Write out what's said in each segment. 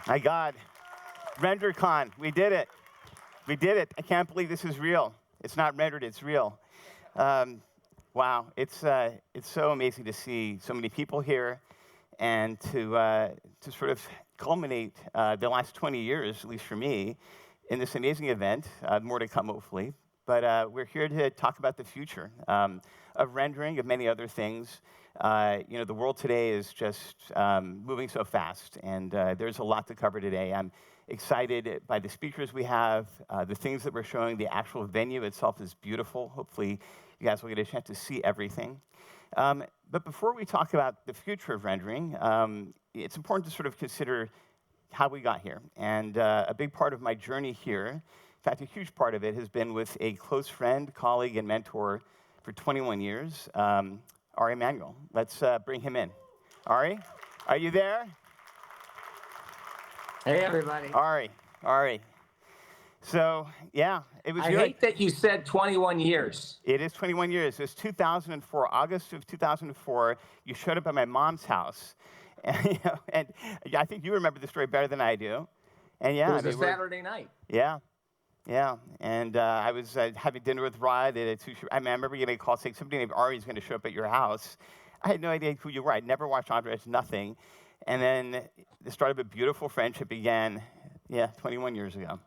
My God. RenderCon, we did it. We did it. I can't believe this is real. It's not rendered, it's real. Wow, it's so amazing to see so many people here and to sort of culminate the last 20 years, at least for me, in this amazing event. More to come, hopefully. But we're here to talk about the future of rendering, of many other things. The world today is just moving so fast, and there's a lot to cover today. I'm excited by the speakers we have, the things that we're showing. The actual venue itself is beautiful. Hopefully, you guys will get a chance to see everything. But before we talk about the future of rendering, it's important to sort of consider how we got here. And a big part of my journey here, in fact, a huge part of it, has been with a close friend, colleague, and mentor for 21 years, Ariel Emanuel. Let's bring him in. Ari, are you there? Hey, everybody. Ari. So, yeah, it was I hate that you said 21 years. It is 21 years. It was 2004, August of 2004. You showed up at my mom's house. And, and I think you remember the story better than I do. And yeah, it was a Saturday night. Yeah. And I was having dinner with Rod at a sushi. I remember getting a call saying somebody named Ari is going to show up at your house. I had no idea who you were. I'd never watched Andres, nothing. And then the start of a beautiful friendship began, 21 years ago.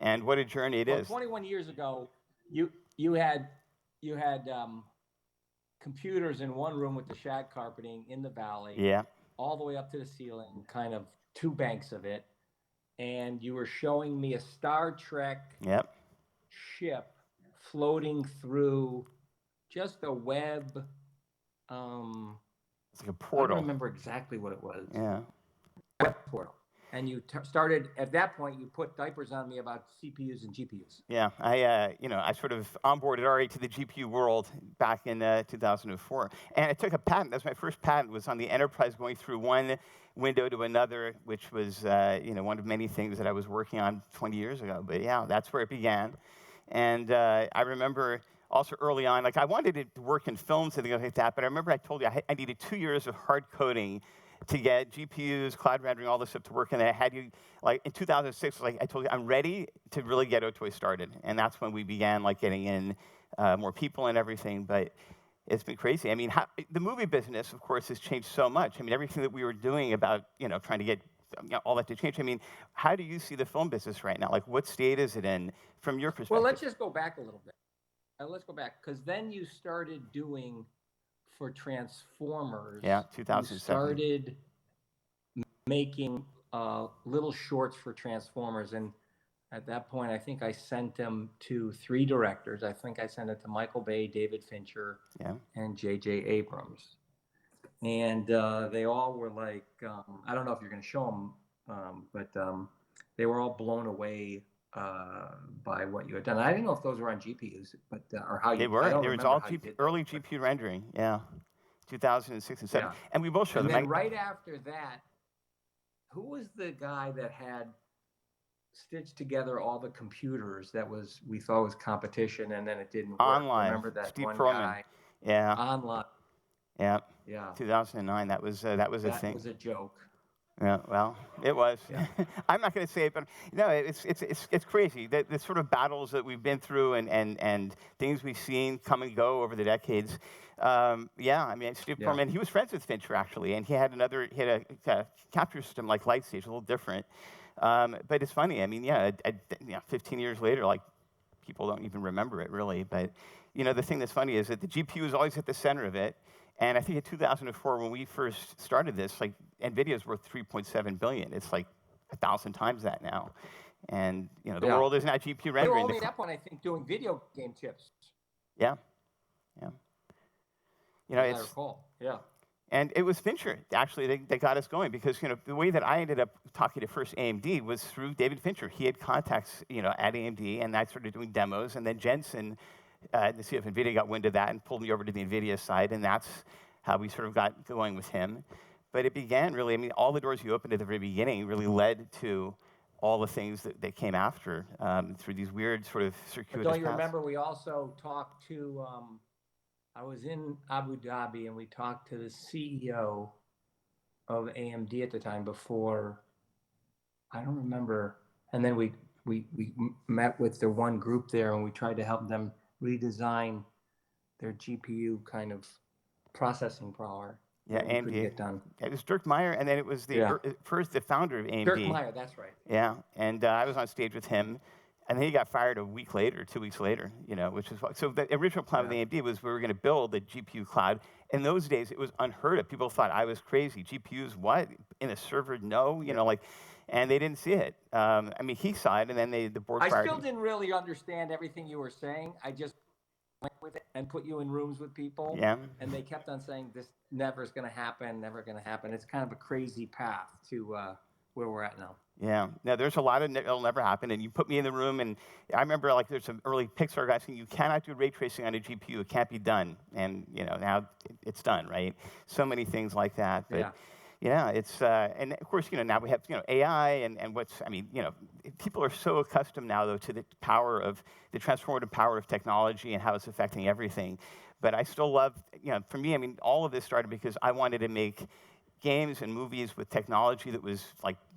And what a journey it is. 21 years ago, you had computers in one room with the shag carpeting in the valley. Yeah. All the way up to the ceiling, kind of two banks of it. And you were showing me a Star Trek ship floating through just a web. It's like a portal. I don't remember exactly what it was. Yeah. Web portal. And you started, at that point, you put diapers on me about CPUs and GPUs. Yeah, I sort of onboarded Ari to the GPU world back in 2004. And I took a patent. That's my first patent, was on the enterprise going through one window to another, which was, one of many things that I was working on 20 years ago. But yeah, that's where it began. And I remember also early on, I wanted to work in films and things like that, but I remember I told you I needed 2 years of hard coding to get GPUs, cloud rendering, all this stuff to work. And I had you, in 2006, I told you, I'm ready to really get OTOY started. And that's when we began, getting in more people and everything. But it's been crazy. I mean, the movie business, of course, has changed so much. I mean, everything that we were doing about, trying to get all that to change. I mean, how do you see the film business right now? What state is it in from your perspective? Well, let's just go back a little bit. Let's go back, because then you started doing, for Transformers, 2007. You started making little shorts for Transformers, and at that point, I think I sent them to 3 directors. I think I sent it to Michael Bay, David Fincher, and J.J. Abrams. And they all were like, I don't know if you're going to show them, but they were all blown away by what you had done. I didn't know if those were on GPUs, but or how you. They were. There was all early GPU rendering. 2006 and 2007, and we both showed them. And then right after that, who was the guy that had stitched together all the computers that we thought was competition, and then it didn't work? Online. Remember that Steve one Perlman. guy? Yeah. Online. Yeah. 2009. That was a thing. That was a joke. Yeah, well, it was. Yeah. I'm not going to say it, but it's crazy. The sort of battles that we've been through and things we've seen come and go over the decades. I mean, Steve Perlman, he was friends with Fincher actually, and he had a capture system like Lightstage, a little different. But it's funny. I mean, 15 years later, people don't even remember it really. But the thing that's funny is that the GPU is always at the center of it. And I think in 2004, when we first started this, NVIDIA's worth $3.7 billion. It's 1,000 times that now. And, the world is not GPU rendering. They were only at that point, I think, doing video game chips. Yeah. I recall. Yeah. And it was Fincher, actually, that got us going. Because, the way that I ended up talking to first AMD was through David Fincher. He had contacts, at AMD, and I started doing demos. And then Jensen, the CEO of NVIDIA, got wind of that and pulled me over to the NVIDIA side, and that's how we sort of got going with him. But it began really, I mean, all the doors you opened at the very beginning really led to all the things that came after through these weird sort of circuitous But don't you paths. remember we also talked to, I was in Abu Dhabi, and we talked to the CEO of AMD at the time before I don't remember. And then we met with the one group there, and we tried to help them redesign their GPU kind of processing power. Yeah, We couldn't AMD. get done. It was Dirk Meyer, and then it was the first the founder of AMD. Dirk Meyer, that's right. Yeah, and I was on stage with him, and then he got fired a week later, 2 weeks later, which is so the original plan with AMD was we were going to build a GPU cloud. In those days, it was unheard of. People thought I was crazy. GPUs, what? In a server? No, and they didn't see it. I mean, he saw it, and then the board fired him. I still didn't really understand everything you were saying. I just went with it and put you in rooms with people. Yeah. And they kept on saying, this never is going to happen, never going to happen. It's kind of a crazy path to where we're at now. Yeah, no, there's a lot of it'll never happen. And you put me in the room, and I remember there's some early Pixar guys saying you cannot do ray tracing on a GPU; it can't be done. And now it's done, right? So many things like that. But yeah, it's and of course now we have AI and people are so accustomed now though to the power of the transformative power of technology and how it's affecting everything. But I still love for me, I mean, all of this started because I wanted to make games and movies with technology that was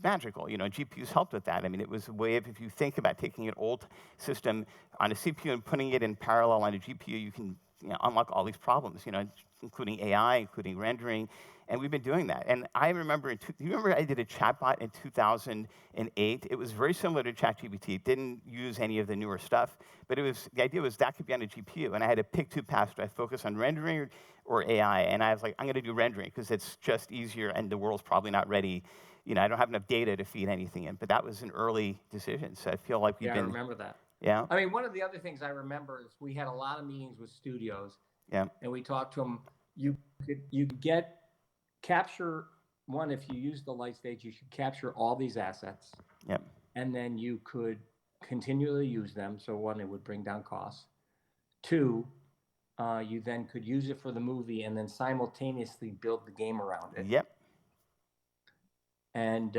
magical. GPUs helped with that. I mean, it was a way of, if you think about taking an old system on a CPU and putting it in parallel on a GPU, you can unlock all these problems, including AI, including rendering, and we've been doing that. And I remember, do you remember I did a chatbot in 2008? It was very similar to ChatGPT. It didn't use any of the newer stuff, but the idea was that could be on a GPU, and I had to pick two paths. Do I focus on rendering or AI? And I was like, I'm going to do rendering because it's just easier, and the world's probably not ready. I don't have enough data to feed anything in, but that was an early decision. So I feel like we've been. I remember that. Yeah. I mean, one of the other things I remember is we had a lot of meetings with studios. Yeah. And we talked to them. You capture one, if you use the light stage, you should capture all these assets. Yep. And then you could continually use them. So one, it would bring down costs. Two, you then could use it for the movie and then simultaneously build the game around it. Yep. And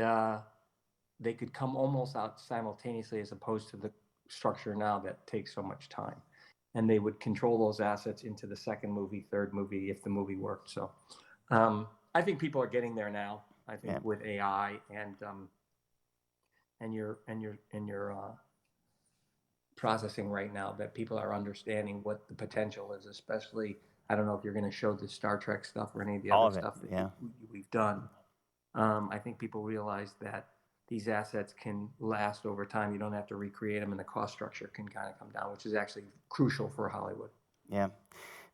they could come almost out simultaneously as opposed to the structure now that takes so much time. And they would control those assets into the second movie, third movie, if the movie worked. So I think people are getting there now. I think with AI and your processing right now, that people are understanding what the potential is, especially, I don't know if you're going to show the Star Trek stuff or any of the other stuff that we've done. I think people realize that these assets can last over time. You don't have to recreate them, and the cost structure can kind of come down, which is actually crucial for Hollywood. Yeah.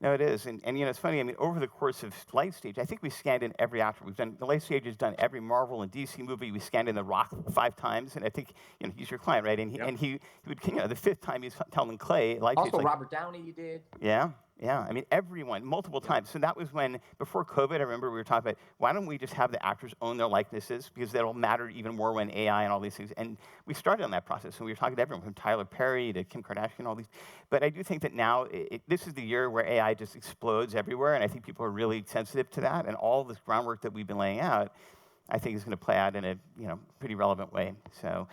No, it is. And it's funny, I mean, over the course of Light Stage, I think we scanned in every actor. The Light Stage has done every Marvel and DC movie. We scanned in The Rock 5 times, and I think, he's your client, right? And he would, the 5th time he's telling Clay, Light Stage. Also, Robert Downey you did. Yeah. Yeah, I mean, everyone, multiple times. So that was when, before COVID, I remember we were talking about, why don't we just have the actors own their likenesses, because that'll matter even more when AI and all these things. And we started on that process, and we were talking to everyone, from Tyler Perry to Kim Kardashian, all these. But I do think that now, this is the year where AI just explodes everywhere, and I think people are really sensitive to that, and all this groundwork that we've been laying out, I think is going to play out in a pretty relevant way. So,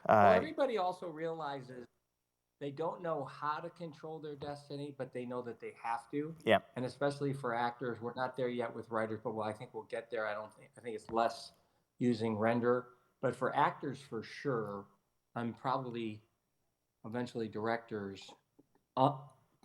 well, everybody also realizes they don't know how to control their destiny, but they know that they have to. Yeah. And especially for actors, we're not there yet with writers, but I think we'll get there. I think it's less using render, but for actors, for sure, I'm probably eventually directors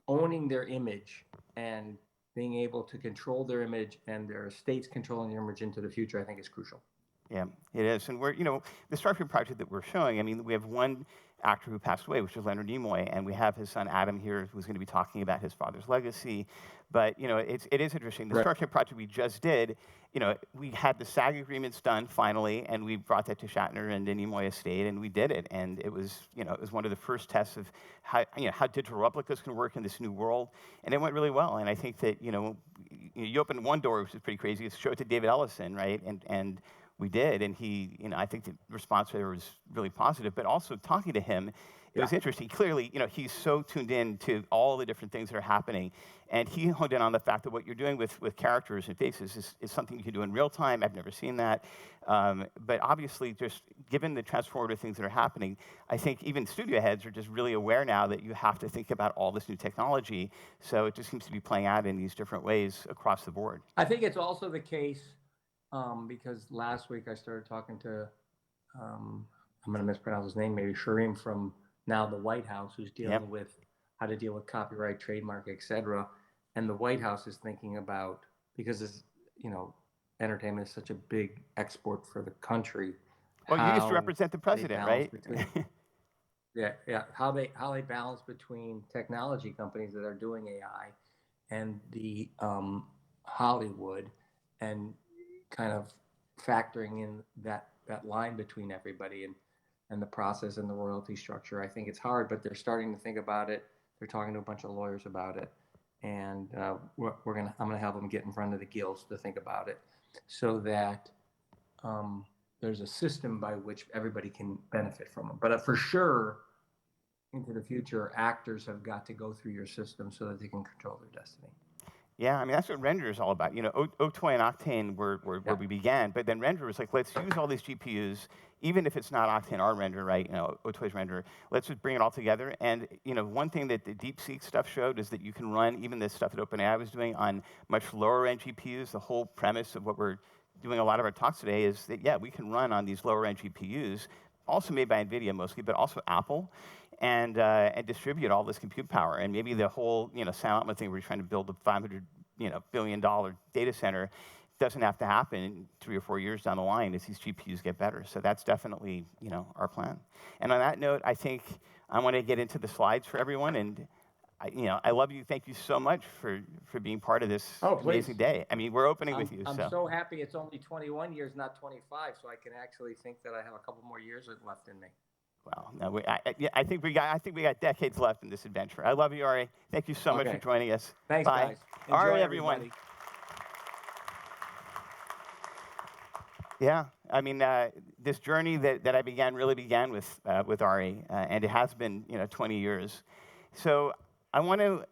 owning their image and being able to control their image and their estates controlling their image into the future, I think is crucial. Yeah, it is. And we're, the Starfield project that we're showing, I mean, we have one actor who passed away, which is Leonard Nimoy, and we have his son Adam here, who's going to be talking about his father's legacy. But, it is interesting. The Starfield project we just did, we had the SAG agreements done finally, and we brought that to Shatner and the Nimoy estate, and we did it. And it was, it was one of the first tests of how digital replicas can work in this new world, and it went really well. And I think that, you opened one door, which is pretty crazy, is show it to David Ellison, right? And we did, and he, I think the response there was really positive, but also talking to him, it was interesting. Clearly, he's so tuned in to all the different things that are happening, and he honed in on the fact that what you're doing with characters and faces is something you can do in real time. I've never seen that. But obviously, just given the transformative things that are happening, I think even studio heads are just really aware now that you have to think about all this new technology. So it just seems to be playing out in these different ways across the board. I think it's also the case, because last week I started talking to I'm going to mispronounce his name, maybe Sharim from now the White House, who's dealing with how to deal with copyright, trademark, et cetera. And the White House is thinking about, because it's, entertainment is such a big export for the country. Well, you used to represent the president, right? How they balance between technology companies that are doing AI and the Hollywood, and kind of factoring in that line between everybody, and the process and the royalty structure. I think it's hard, but they're starting to think about it. They're talking to a bunch of lawyers about it, and I'm gonna have them get in front of the guilds to think about it, so that there's a system by which everybody can benefit from them. But for sure, into the future, actors have got to go through your system so that they can control their destiny. Yeah, I mean, that's what Render is all about. OTOY and Octane were where we began, but then Render was like, let's use all these GPUs, even if it's not Octane or Render, right? OTOY's Render. Let's just bring it all together. And one thing that the DeepSeek stuff showed is that you can run even this stuff that OpenAI was doing on much lower end GPUs. The whole premise of what we're doing a lot of our talks today is that, yeah, we can run on these lower end GPUs, also made by NVIDIA mostly, but also Apple, and distribute all this compute power. And maybe the whole, Silent thing where you're trying to build a $500 billion data center doesn't have to happen in 3 or 4 years down the line as these GPUs get better. So that's definitely, our plan. And on that note, I think I want to get into the slides for everyone. And I love you. Thank you so much for being part of this amazing day. I mean, we're opening with you. I'm so happy it's only 21 years, not 25, so I can actually think that I have a couple more years left in me. Well, no, I think we got decades left in this adventure. I love you, Ari. Thank you so much for joining us. Thanks, Bye. guys. Enjoy, Ari, everyone. everybody. Yeah, I mean, this journey that I really began with Ari, and it has been 20 years. So I want to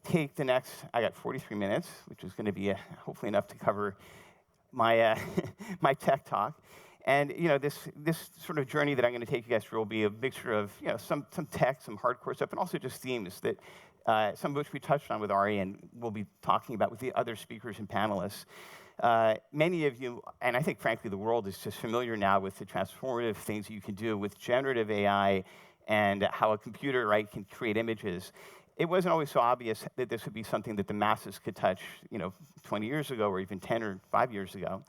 take the next. I got 43 minutes, which is going to be hopefully enough to cover my my tech talk. And this sort of journey that I'm going to take you guys through will be a mixture of some tech, some hardcore stuff, and also just themes that some of which we touched on with Ari, and we'll be talking about with the other speakers and panelists. Many of you, and I think frankly the world is just familiar now with the transformative things you can do with generative AI and how a computer can create images. It wasn't always so obvious that this would be something that the masses could touch 20 years ago or even 10 or 5 years ago.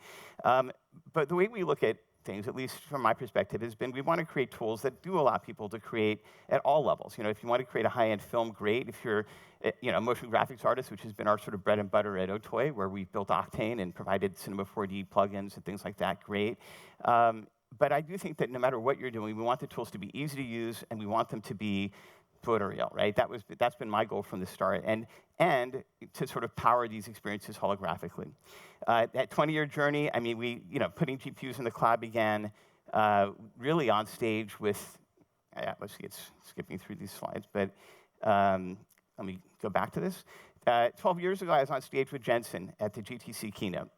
But the way we look at things, at least from my perspective, has been we want to create tools that do allow people to create at all levels. If you want to create a high-end film, great. If you're a motion graphics artist, which has been our sort of bread and butter at OTOY, where we've built Octane and provided Cinema 4D plugins and things like that, great. But I do think that no matter what you're doing, we want the tools to be easy to use, and we want them to be photoreal, right? That's been my goal from the start, and to sort of power these experiences holographically. That 20-year journey, I mean, we putting GPUs in the cloud began really on stage with. Let's see, it's skipping through these slides, but let me go back to this. 12 years ago, I was on stage with Jensen at the GTC keynote,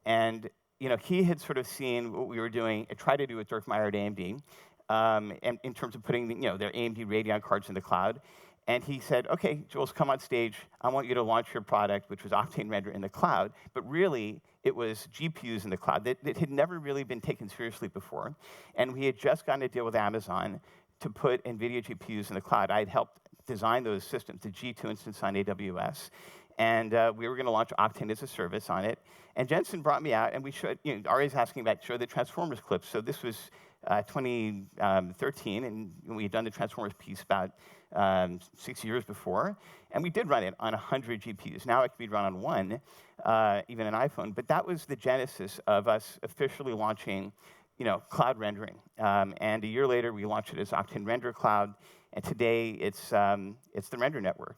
and he had sort of seen what we were doing and tried to do with Dirk Meyer at AMD. And in terms of putting their AMD Radeon cards in the cloud. And he said, okay, Jules, come on stage. I want you to launch your product, which was Octane Render in the cloud. But really, it was GPUs in the cloud that had never really been taken seriously before. And we had just gotten a deal with Amazon to put NVIDIA GPUs in the cloud. I had helped design those systems, the G2 instance on AWS. And we were going to launch Octane as a service on it. And Jensen brought me out, and we showed, Ari's asking about show the Transformers clips. So this was 2013, and we had done the Transformers piece about 6 years before, and we did run it on 100 GPUs. Now it can be run on one, even an iPhone, but that was the genesis of us officially launching cloud rendering. And a year later, we launched it as Octane Render Cloud, and today it's the Render Network.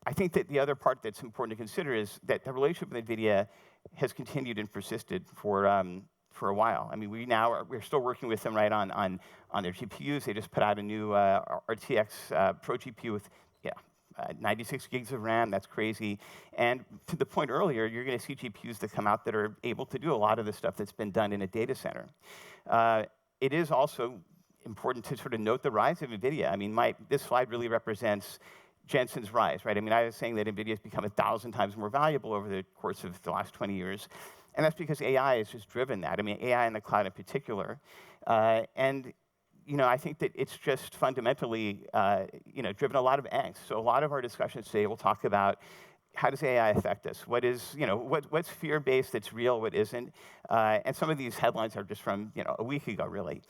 I think that the other part that's important to consider is that the relationship with NVIDIA has continued and persisted for a while. I mean, we're still working with them on their GPUs. They just put out a new RTX Pro GPU with 96 gigs of RAM. That's crazy. And to the point earlier, you're going to see GPUs that come out that are able to do a lot of the stuff that's been done in a data center. It is also important to sort of note the rise of NVIDIA. I mean, this slide really represents Jensen's rise, right? I mean, I was saying that NVIDIA has become 1,000 times more valuable over the course of the last 20 years. And that's because AI has just driven that. I mean, AI in the cloud in particular. And I think that it's just fundamentally, driven a lot of angst. So a lot of our discussions today will talk about how does AI affect us? What is, what's fear-based that's real, what isn't? And some of these headlines are just from, a week ago, really.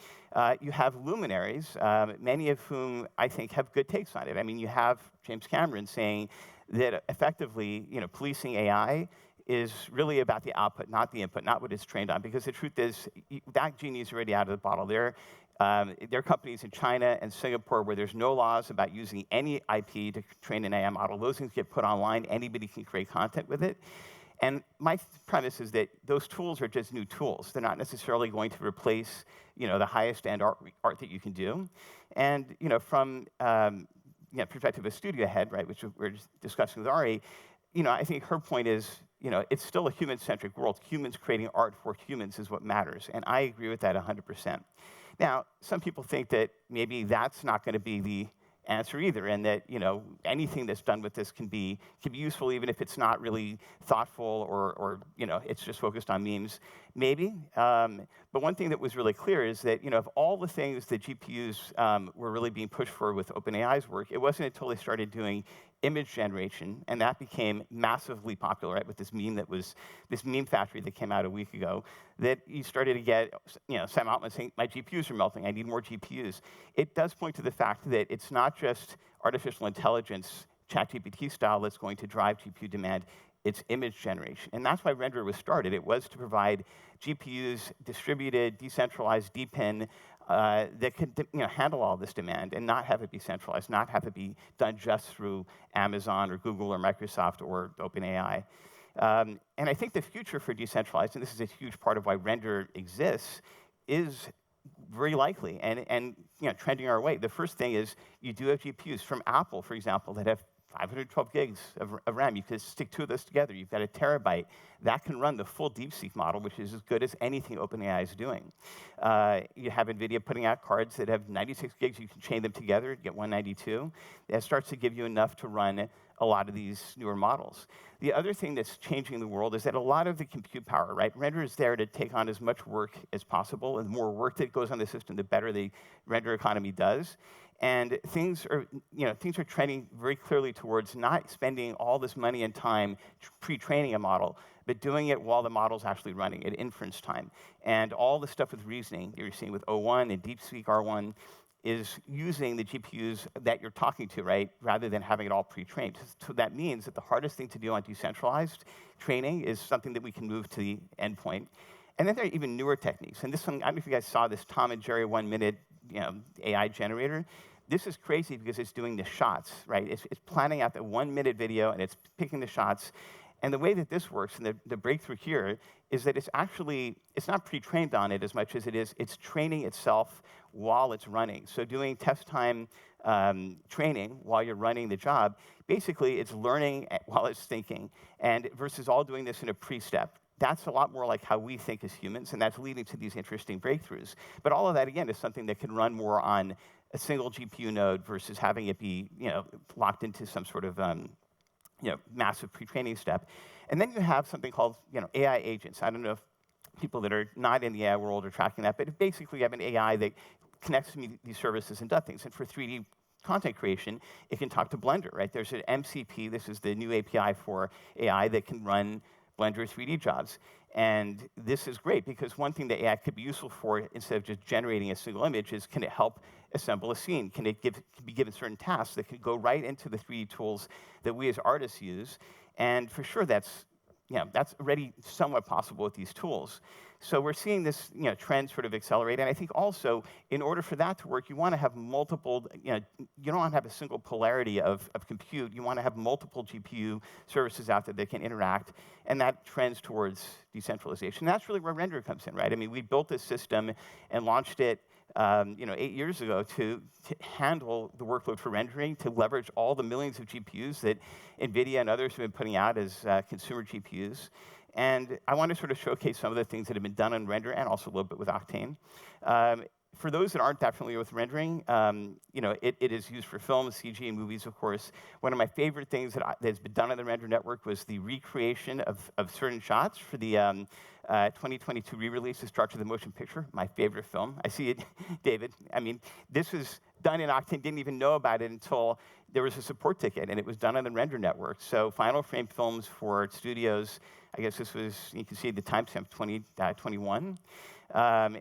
You have luminaries, many of whom I think have good takes on it. I mean, you have James Cameron saying that effectively, policing AI is really about the output, not the input, not what it's trained on. Because the truth is, that genie is already out of the bottle. There are companies in China and Singapore where there's no laws about using any IP to train an AI model. Those things get put online. Anybody can create content with it. And my premise is that those tools are just new tools. They're not necessarily going to replace, the highest end art that you can do. And, from perspective of studio head, right, which we're just discussing with Ari, I think her point is, it's still a human-centric world. Humans creating art for humans is what matters. And I agree with that 100%. Now, some people think that maybe that's not going to be the answer either, and that anything that's done with this can be useful, even if it's not really thoughtful or it's just focused on memes. Maybe, but one thing that was really clear is that of all the things that GPUs were really being pushed for with OpenAI's work, it wasn't until they started doing image generation, and that became massively popular, right, with this meme factory that came out a week ago, that you started to get, Sam Altman saying, my GPUs are melting, I need more GPUs. It does point to the fact that it's not just artificial intelligence, ChatGPT style, that's going to drive GPU demand, it's image generation. And that's why Render was started. It was to provide GPUs, distributed, decentralized, DePIN, that could handle all this demand and not have it be centralized, not have it be done just through Amazon or Google or Microsoft or OpenAI. And I think the future for decentralized, and this is a huge part of why Render exists, is very likely and trending our way. The first thing is you do have GPUs from Apple, for example, that have 512 gigs of RAM. You could stick two of those together. You've got a terabyte. That can run the full DeepSeek model, which is as good as anything OpenAI is doing. You have NVIDIA putting out cards that have 96 gigs. You can chain them together to get 192. That starts to give you enough to run a lot of these newer models. The other thing that's changing the world is that a lot of the compute power, right? Render is there to take on as much work as possible, and the more work that goes on the system, the better the render economy does. And things are trending very clearly towards not spending all this money and time pre-training a model, but doing it while the model's actually running at inference time. And all the stuff with reasoning that you're seeing with O1 and DeepSeek R1 is using the GPUs that you're talking to, right, rather than having it all pre-trained. So that means that the hardest thing to do on decentralized training is something that we can move to the endpoint. And then there are even newer techniques. And this one, I don't know if you guys saw this Tom and Jerry 1 minute AI generator. This is crazy because it's doing the shots, right? It's planning out the 1 minute video and it's picking the shots. And the way that this works, and the breakthrough here, is that it's not pre-trained on it as much as it's training itself while it's running. So doing test time training while you're running the job, basically it's learning while it's thinking, and versus all doing this in a pre-step. That's a lot more like how we think as humans, and that's leading to these interesting breakthroughs. But all of that, again, is something that can run more on a single GPU node versus having it be locked into some sort of massive pre-training step. And then you have something called AI agents. I don't know if people that are not in the AI world are tracking that, but basically you have an AI that connects to these services and does things. And for 3D content creation, it can talk to Blender, right? There's an MCP, this is the new API for AI that can run Blender 3D jobs. And this is great because one thing that AI could be useful for, instead of just generating a single image, is can it help assemble a scene? Can it be given certain tasks that could go right into the 3D tools that we as artists use? And for sure, that's already somewhat possible with these tools. So we're seeing this trend sort of accelerate. And I think also, in order for that to work, you want to have multiple, you don't want to have a single polarity of compute. You want to have multiple GPU services out there that can interact. And that trends towards decentralization. That's really where Render comes in, right? I mean, we built this system and launched it 8 years ago to handle the workload for rendering, to leverage all the millions of GPUs that NVIDIA and others have been putting out as consumer GPUs. And I want to sort of showcase some of the things that have been done on Render and also a little bit with Octane. For those that aren't that familiar with rendering, it is used for film, CG, and movies, of course. One of my favorite things that's been done on the Render network was the recreation of certain shots for the 2022 re-release of Star Trek: The Motion Picture, my favorite film. I see it, David. I mean, this was done in Octane, didn't even know about it until there was a support ticket, and it was done on the Render Network. So Final Frame Films for studios, I guess this was, you can see the timestamp, 2021.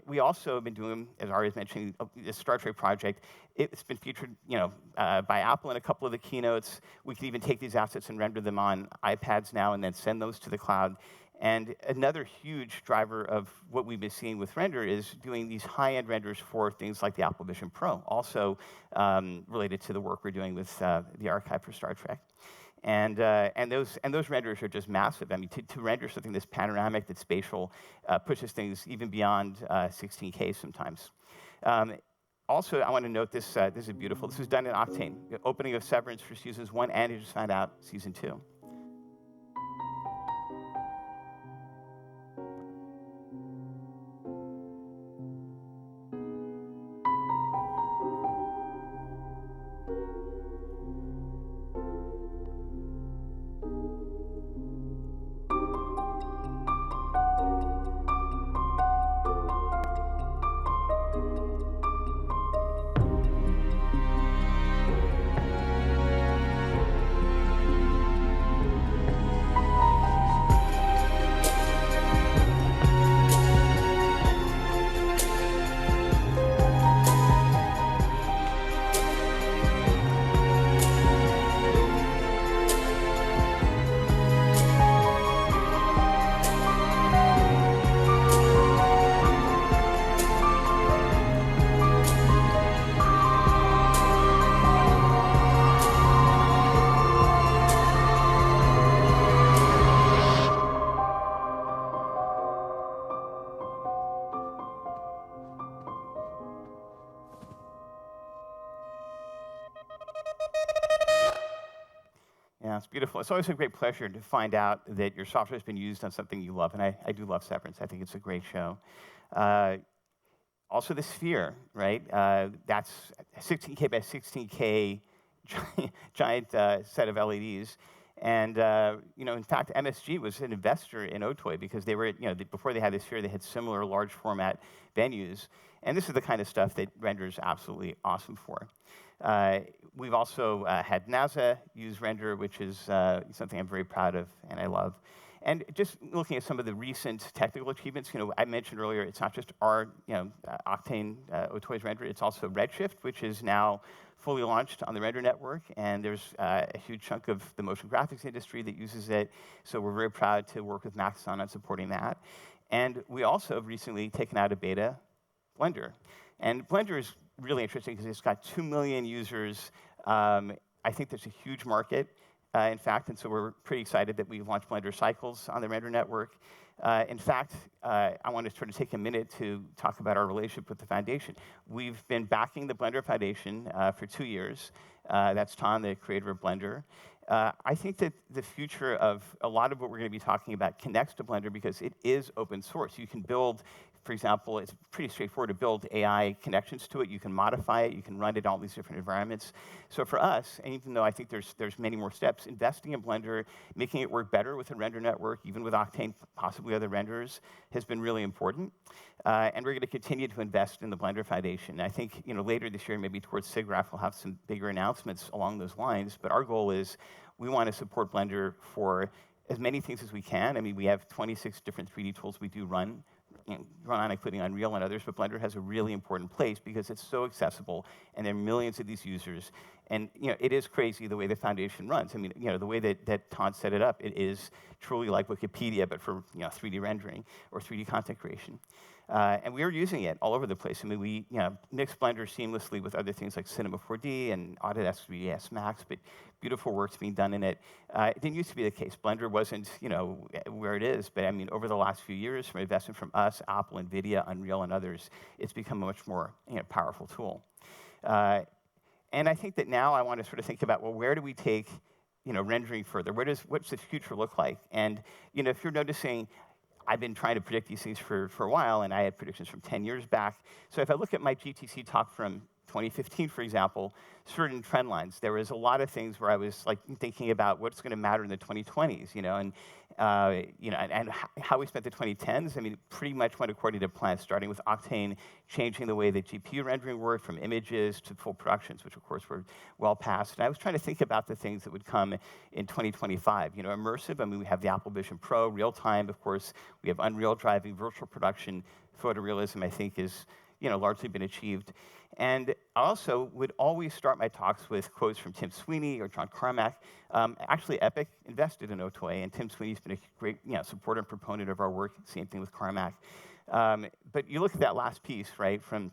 We also have been doing, as Ari was mentioning, this Star Trek project. It's been featured, by Apple in a couple of the keynotes. We can even take these assets and render them on iPads now and then send those to the cloud. And another huge driver of what we've been seeing with Render is doing these high-end renders for things like the Apple Vision Pro, also related to the work we're doing with the archive for Star Trek. And those renders are just massive. I mean, to render something that's panoramic, that's spatial, pushes things even beyond 16K sometimes. Also, I want to note this. This is beautiful. This was done in Octane. The opening of Severance for seasons 1, and you just found out season 2. Yeah, it's beautiful. It's always a great pleasure to find out that your software has been used on something you love, and I do love Severance. I think it's a great show. Also, the Sphere, right? That's 16K by 16K giant set of LEDs. And in fact, MSG was an investor in OTOY because they were, before they had the Sphere, they had similar large format venues. And this is the kind of stuff that Render is absolutely awesome for. We've also had NASA use Render, which is something I'm very proud of and I love. And just looking at some of the recent technical achievements, I mentioned earlier, it's not just our, Octane OTOY's Render, it's also Redshift, which is now fully launched on the Render Network, and there's a huge chunk of the motion graphics industry that uses it, so we're very proud to work with Maxon on supporting that. And we also have recently taken out of beta Blender. And Blender is really interesting because it's got 2 million users. I think there's a huge market, in fact, and so we're pretty excited that we've launched Blender Cycles on the Render Network. In fact, I want to sort of take a minute to talk about our relationship with the Foundation. We've been backing the Blender Foundation for 2 years. That's Tom, the creator of Blender. I think that the future of a lot of what we're going to be talking about connects to Blender because it is open source. You can build, for example, it's pretty straightforward to build AI connections to it. You can modify it. You can run it in all these different environments. So for us, and even though I think there's many more steps, investing in Blender, making it work better with the Render Network, even with Octane, possibly other renders, has been really important. And we're going to continue to invest in the Blender Foundation. I think later this year, maybe towards SIGGRAPH, we'll have some bigger announcements along those lines. But our goal is we want to support Blender for as many things as we can. I mean, we have 26 different 3D tools we do run on, including Unreal and others, but Blender has a really important place because it's so accessible, and there are millions of these users. And it is crazy the way the Foundation runs. I mean, the way that Todd set it up, it is truly like Wikipedia, but for 3D rendering or 3D content creation. And we are using it all over the place. I mean, we mix Blender seamlessly with other things like Cinema 4D and Autodesk 3ds Max, but beautiful work's being done in it. It didn't used to be the case. Blender wasn't, where it is, but I mean, over the last few years, from investment from us, Apple, NVIDIA, Unreal, and others, it's become a much more powerful tool. And I think that now I want to sort of think about, well, where do we take rendering further? What's the future look like? And if you're noticing, I've been trying to predict these things for a while, and I had predictions from 10 years back. So if I look at my GTC talk from 2015, for example, certain trend lines. There was a lot of things where I was like thinking about what's going to matter in the 2020s, and how we spent the 2010s. I mean, it pretty much went according to plan, starting with Octane changing the way that GPU rendering worked from images to full productions, which of course were well past. And I was trying to think about the things that would come in 2025. Immersive. I mean, we have the Apple Vision Pro, real time, of course. We have Unreal driving virtual production. Photorealism, I think, is largely been achieved. And I also would always start my talks with quotes from Tim Sweeney or John Carmack. Actually, Epic invested in OTOY, and Tim Sweeney's been a great supporter and proponent of our work. Same thing with Carmack. But you look at that last piece, right, from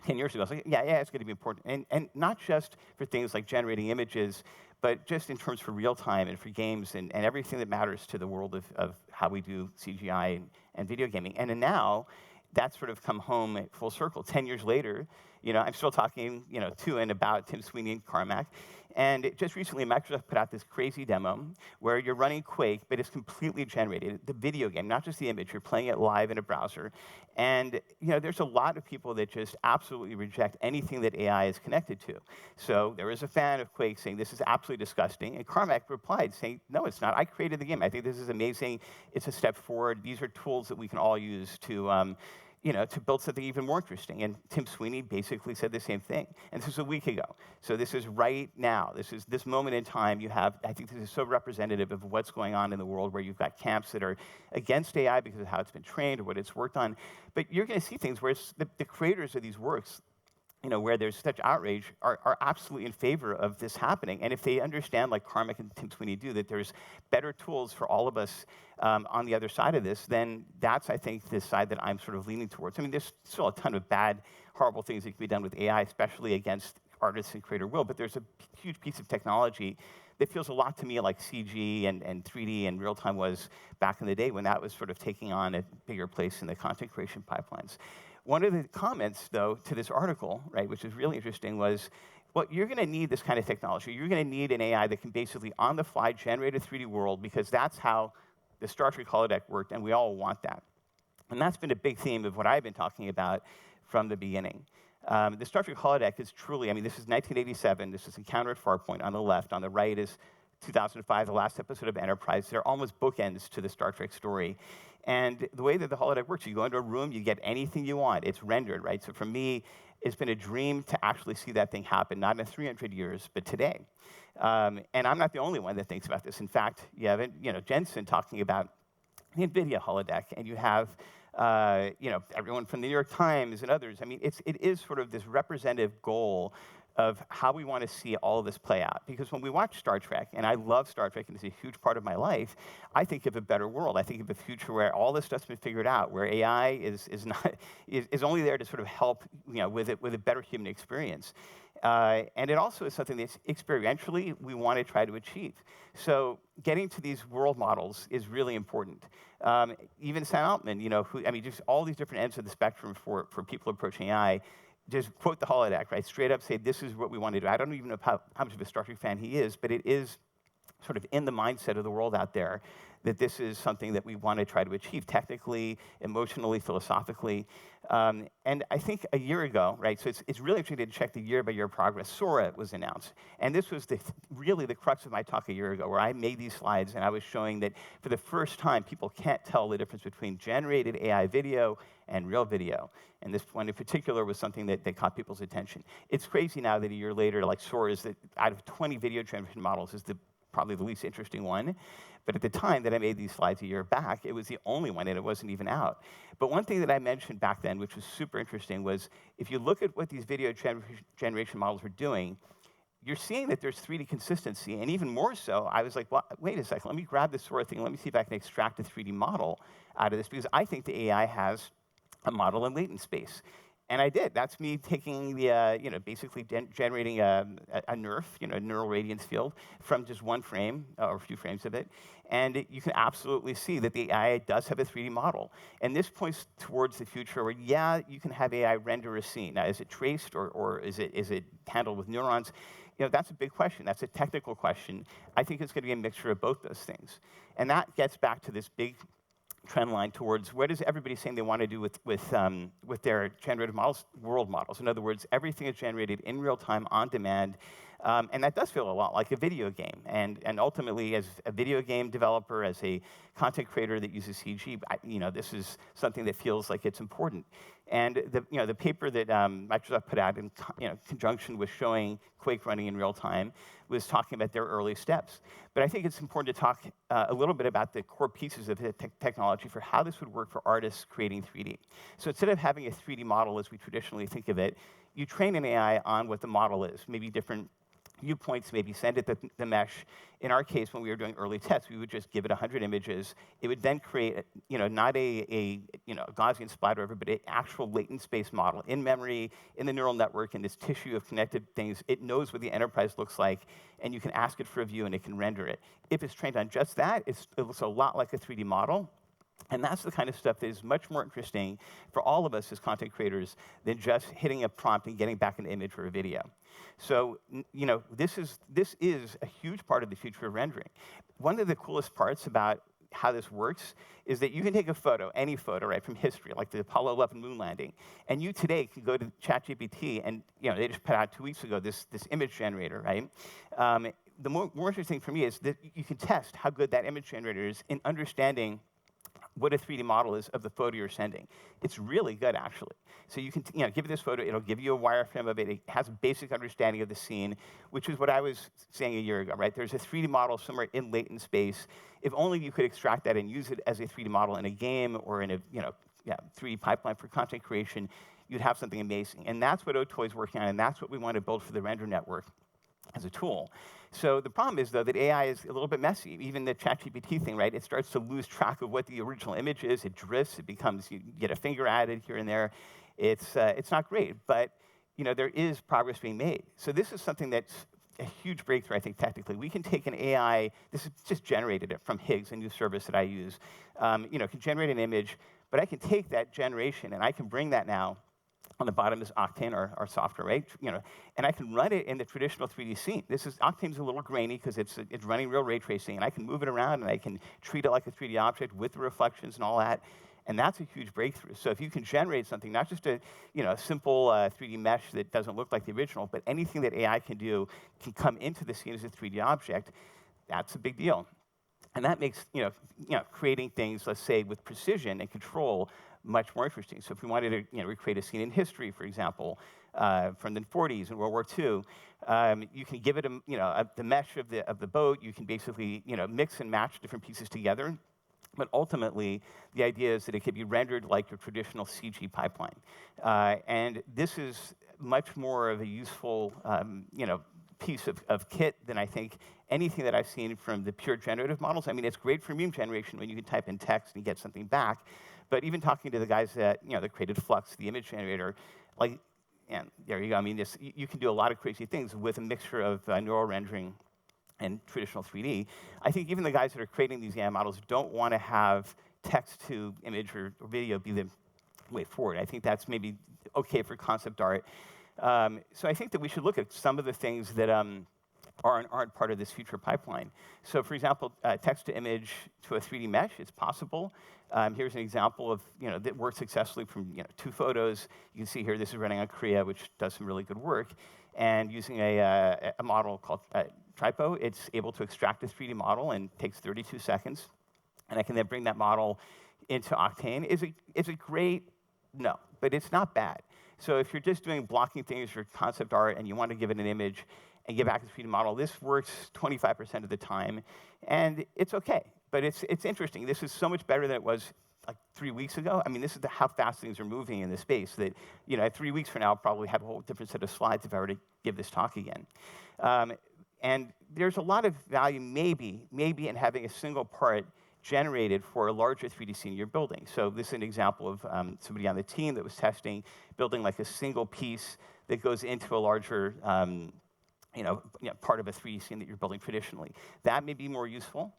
10 years ago. I was like, yeah, it's going to be important. And not just for things like generating images, but just in terms for real time and for games and everything that matters to the world of how we do CGI and video gaming. And now, that's sort of come home full circle. 10 years later, I'm still talking, to and about Tim Sweeney and Carmack. And just recently, Microsoft put out this crazy demo where you're running Quake, but it's completely generated. The video game, not just the image. You're playing it live in a browser. And there's a lot of people that just absolutely reject anything that AI is connected to. So there was a fan of Quake saying, this is absolutely disgusting. And Carmack replied saying, no, it's not. I created the game. I think this is amazing. It's a step forward. These are tools that we can all use to build something even more interesting. And Tim Sweeney basically said the same thing. And this was a week ago. So this is right now. This is this moment in time. I think this is so representative of what's going on in the world, where you've got camps that are against AI because of how it's been trained or what it's worked on. But you're going to see things where it's the creators of these works, where there's such outrage, are absolutely in favor of this happening. And if they understand, like Carmack and Tim Sweeney do, that there's better tools for all of us on the other side of this, then that's, I think, the side that I'm sort of leaning towards. I mean, there's still a ton of bad, horrible things that can be done with AI, especially against artists and creator will, but there's a huge piece of technology that feels a lot to me like CG and 3D and real-time was back in the day, when that was sort of taking on a bigger place in the content creation pipelines. One of the comments, though, to this article, right, which is really interesting, was, well, you're going to need this kind of technology. You're going to need an AI that can basically, on the fly, generate a 3D world, because that's how the Star Trek holodeck worked, and we all want that. And that's been a big theme of what I've been talking about from the beginning. The Star Trek holodeck is truly, I mean, this is 1987. This is Encounter at Farpoint on the left. On the right is 2005, the last episode of Enterprise. They're almost bookends to the Star Trek story. And the way that the holodeck works, you go into a room, you get anything you want. It's rendered, right? So for me, it's been a dream to actually see that thing happen, not in 300 years, but today. And I'm not the only one that thinks about this. In fact, you have Jensen talking about the NVIDIA holodeck, and you have everyone from the New York Times and others. I mean, it is sort of this representative goal of how we want to see all of this play out. Because when we watch Star Trek, and I love Star Trek, and it's a huge part of my life, I think of a better world. I think of a future where all this stuff's been figured out, where AI is only there to sort of help with a better human experience. And it also is something that's experientially we want to try to achieve. So getting to these world models is really important. Even Sam Altman, just all these different ends of the spectrum for people approaching AI, just quote the holodeck, right? Straight up say, this is what we want to do. I don't even know how much of a Star Trek fan he is, but it is sort of in the mindset of the world out there that this is something that we want to try to achieve technically, emotionally, philosophically. And I think a year ago, right, so it's really interesting to check the year-by-year progress. Sora was announced. And this was really the crux of my talk a year ago, where I made these slides, and I was showing that for the first time, people can't tell the difference between generated AI video and real video. And this one in particular was something that caught people's attention. It's crazy now that a year later, like Sora is, out of 20 video generation models, is probably the least interesting one. But at the time that I made these slides a year back, it was the only one, and it wasn't even out. But one thing that I mentioned back then, which was super interesting, was if you look at what these video generation models were doing, you're seeing that there's 3D consistency. And even more so, I was like, well, wait a second, let me grab this sort of thing. Let me see if I can extract a 3D model out of this, because I think the AI has a model in latent space. And I did. That's me taking the, basically generating a NERF, neural radiance field, from just one frame, or a few frames of it. And you can absolutely see that the AI does have a 3D model. And this points towards the future where, yeah, you can have AI render a scene. Now, is it traced, or is it handled with neurons? That's a big question. That's a technical question. I think it's going to be a mixture of both those things. And that gets back to this big trend line towards what is everybody saying they want to do with their generative models, world models. In other words, everything is generated in real time, on demand, and that does feel a lot like a video game. And ultimately, as a video game developer, as a content creator that uses CG, this is something that feels like it's important. And the paper that Microsoft put out in conjunction with showing Quake running in real time was talking about their early steps. But I think it's important to talk a little bit about the core pieces of the technology for how this would work for artists creating 3D. So instead of having a 3D model as we traditionally think of it, you train an AI on what the model is, maybe different viewpoints, maybe send it the mesh. In our case, when we were doing early tests, we would just give it 100 images. It would then create, not a Gaussian splatter over, but an actual latent space model in memory, in the neural network, in this tissue of connected things. It knows what the enterprise looks like, and you can ask it for a view, and it can render it. If it's trained on just that, it looks a lot like a 3D model. And that's the kind of stuff that is much more interesting for all of us as content creators than just hitting a prompt and getting back an image or a video. So, this is a huge part of the future of rendering. One of the coolest parts about how this works is that you can take a photo, any photo, right, from history, like the Apollo 11 moon landing, and you today can go to ChatGPT, and they just put out 2 weeks ago this image generator, right? The more interesting for me is that you can test how good that image generator is in understanding what a 3D model is of the photo you're sending. It's really good, actually. So you can give it this photo. It'll give you a wireframe of it. It has a basic understanding of the scene, which is what I was saying a year ago, right? There's a 3D model somewhere in latent space. If only you could extract that and use it as a 3D model in a game or in a 3D pipeline for content creation, you'd have something amazing. And that's what OTOY is working on, and that's what we want to build for the render network as a tool. So the problem is, though, that AI is a little bit messy. Even the ChatGPT thing, right? It starts to lose track of what the original image is. It drifts. It becomes, you get a finger added here and there. It's not great, but there is progress being made. So this is something that's a huge breakthrough, I think, technically. We can take an AI. This is just generated it from Higgs, a new service that I use. Can generate an image, but I can take that generation and I can bring that now. On the bottom is Octane, our software, right? And I can run it in the traditional 3D scene. Octane's a little grainy because it's running real ray tracing, and I can move it around and I can treat it like a 3D object with the reflections and all that. And that's a huge breakthrough. So if you can generate something, not just a simple 3D mesh that doesn't look like the original, but anything that AI can do can come into the scene as a 3D object, that's a big deal. And that makes creating things, let's say, with precision and control much more interesting. So if we wanted to recreate a scene in history, for example, from the 40s and World War II, you can give it the mesh of the boat. You can basically mix and match different pieces together. But ultimately, the idea is that it could be rendered like your traditional CG pipeline. And this is much more of a useful piece of kit than I think anything that I've seen from the pure generative models. I mean, it's great for meme generation when you can type in text and get something back. But even talking to the guys that that created Flux, the image generator, and there you go. I mean, you can do a lot of crazy things with a mixture of neural rendering and traditional 3D. I think even the guys that are creating these AI models don't want to have text to image or video be the way forward. I think that's maybe okay for concept art. So I think that we should look at some of the things that aren't part of this future pipeline. So for example, text to image to a 3D mesh, it's possible. Here's an example of that works successfully from 2 photos. You can see here this is running on Creo, which does some really good work. And using a model called Tripo, it's able to extract a 3D model and takes 32 seconds. And I can then bring that model into Octane. Is it great? No, but it's not bad. So if you're just doing blocking things or concept art and you want to give it an image and give back a 3D model, this works 25% of the time, and it's okay. But it's interesting. This is so much better than it was like 3 weeks ago. I mean, this is how fast things are moving in this space that 3 weeks from now, I'll probably have a whole different set of slides if I were to give this talk again. And there's a lot of value maybe in having a single part generated for a larger 3D scene you're building. So this is an example of somebody on the team that was testing building like a single piece that goes into a larger part of a 3D scene that you're building traditionally. That may be more useful.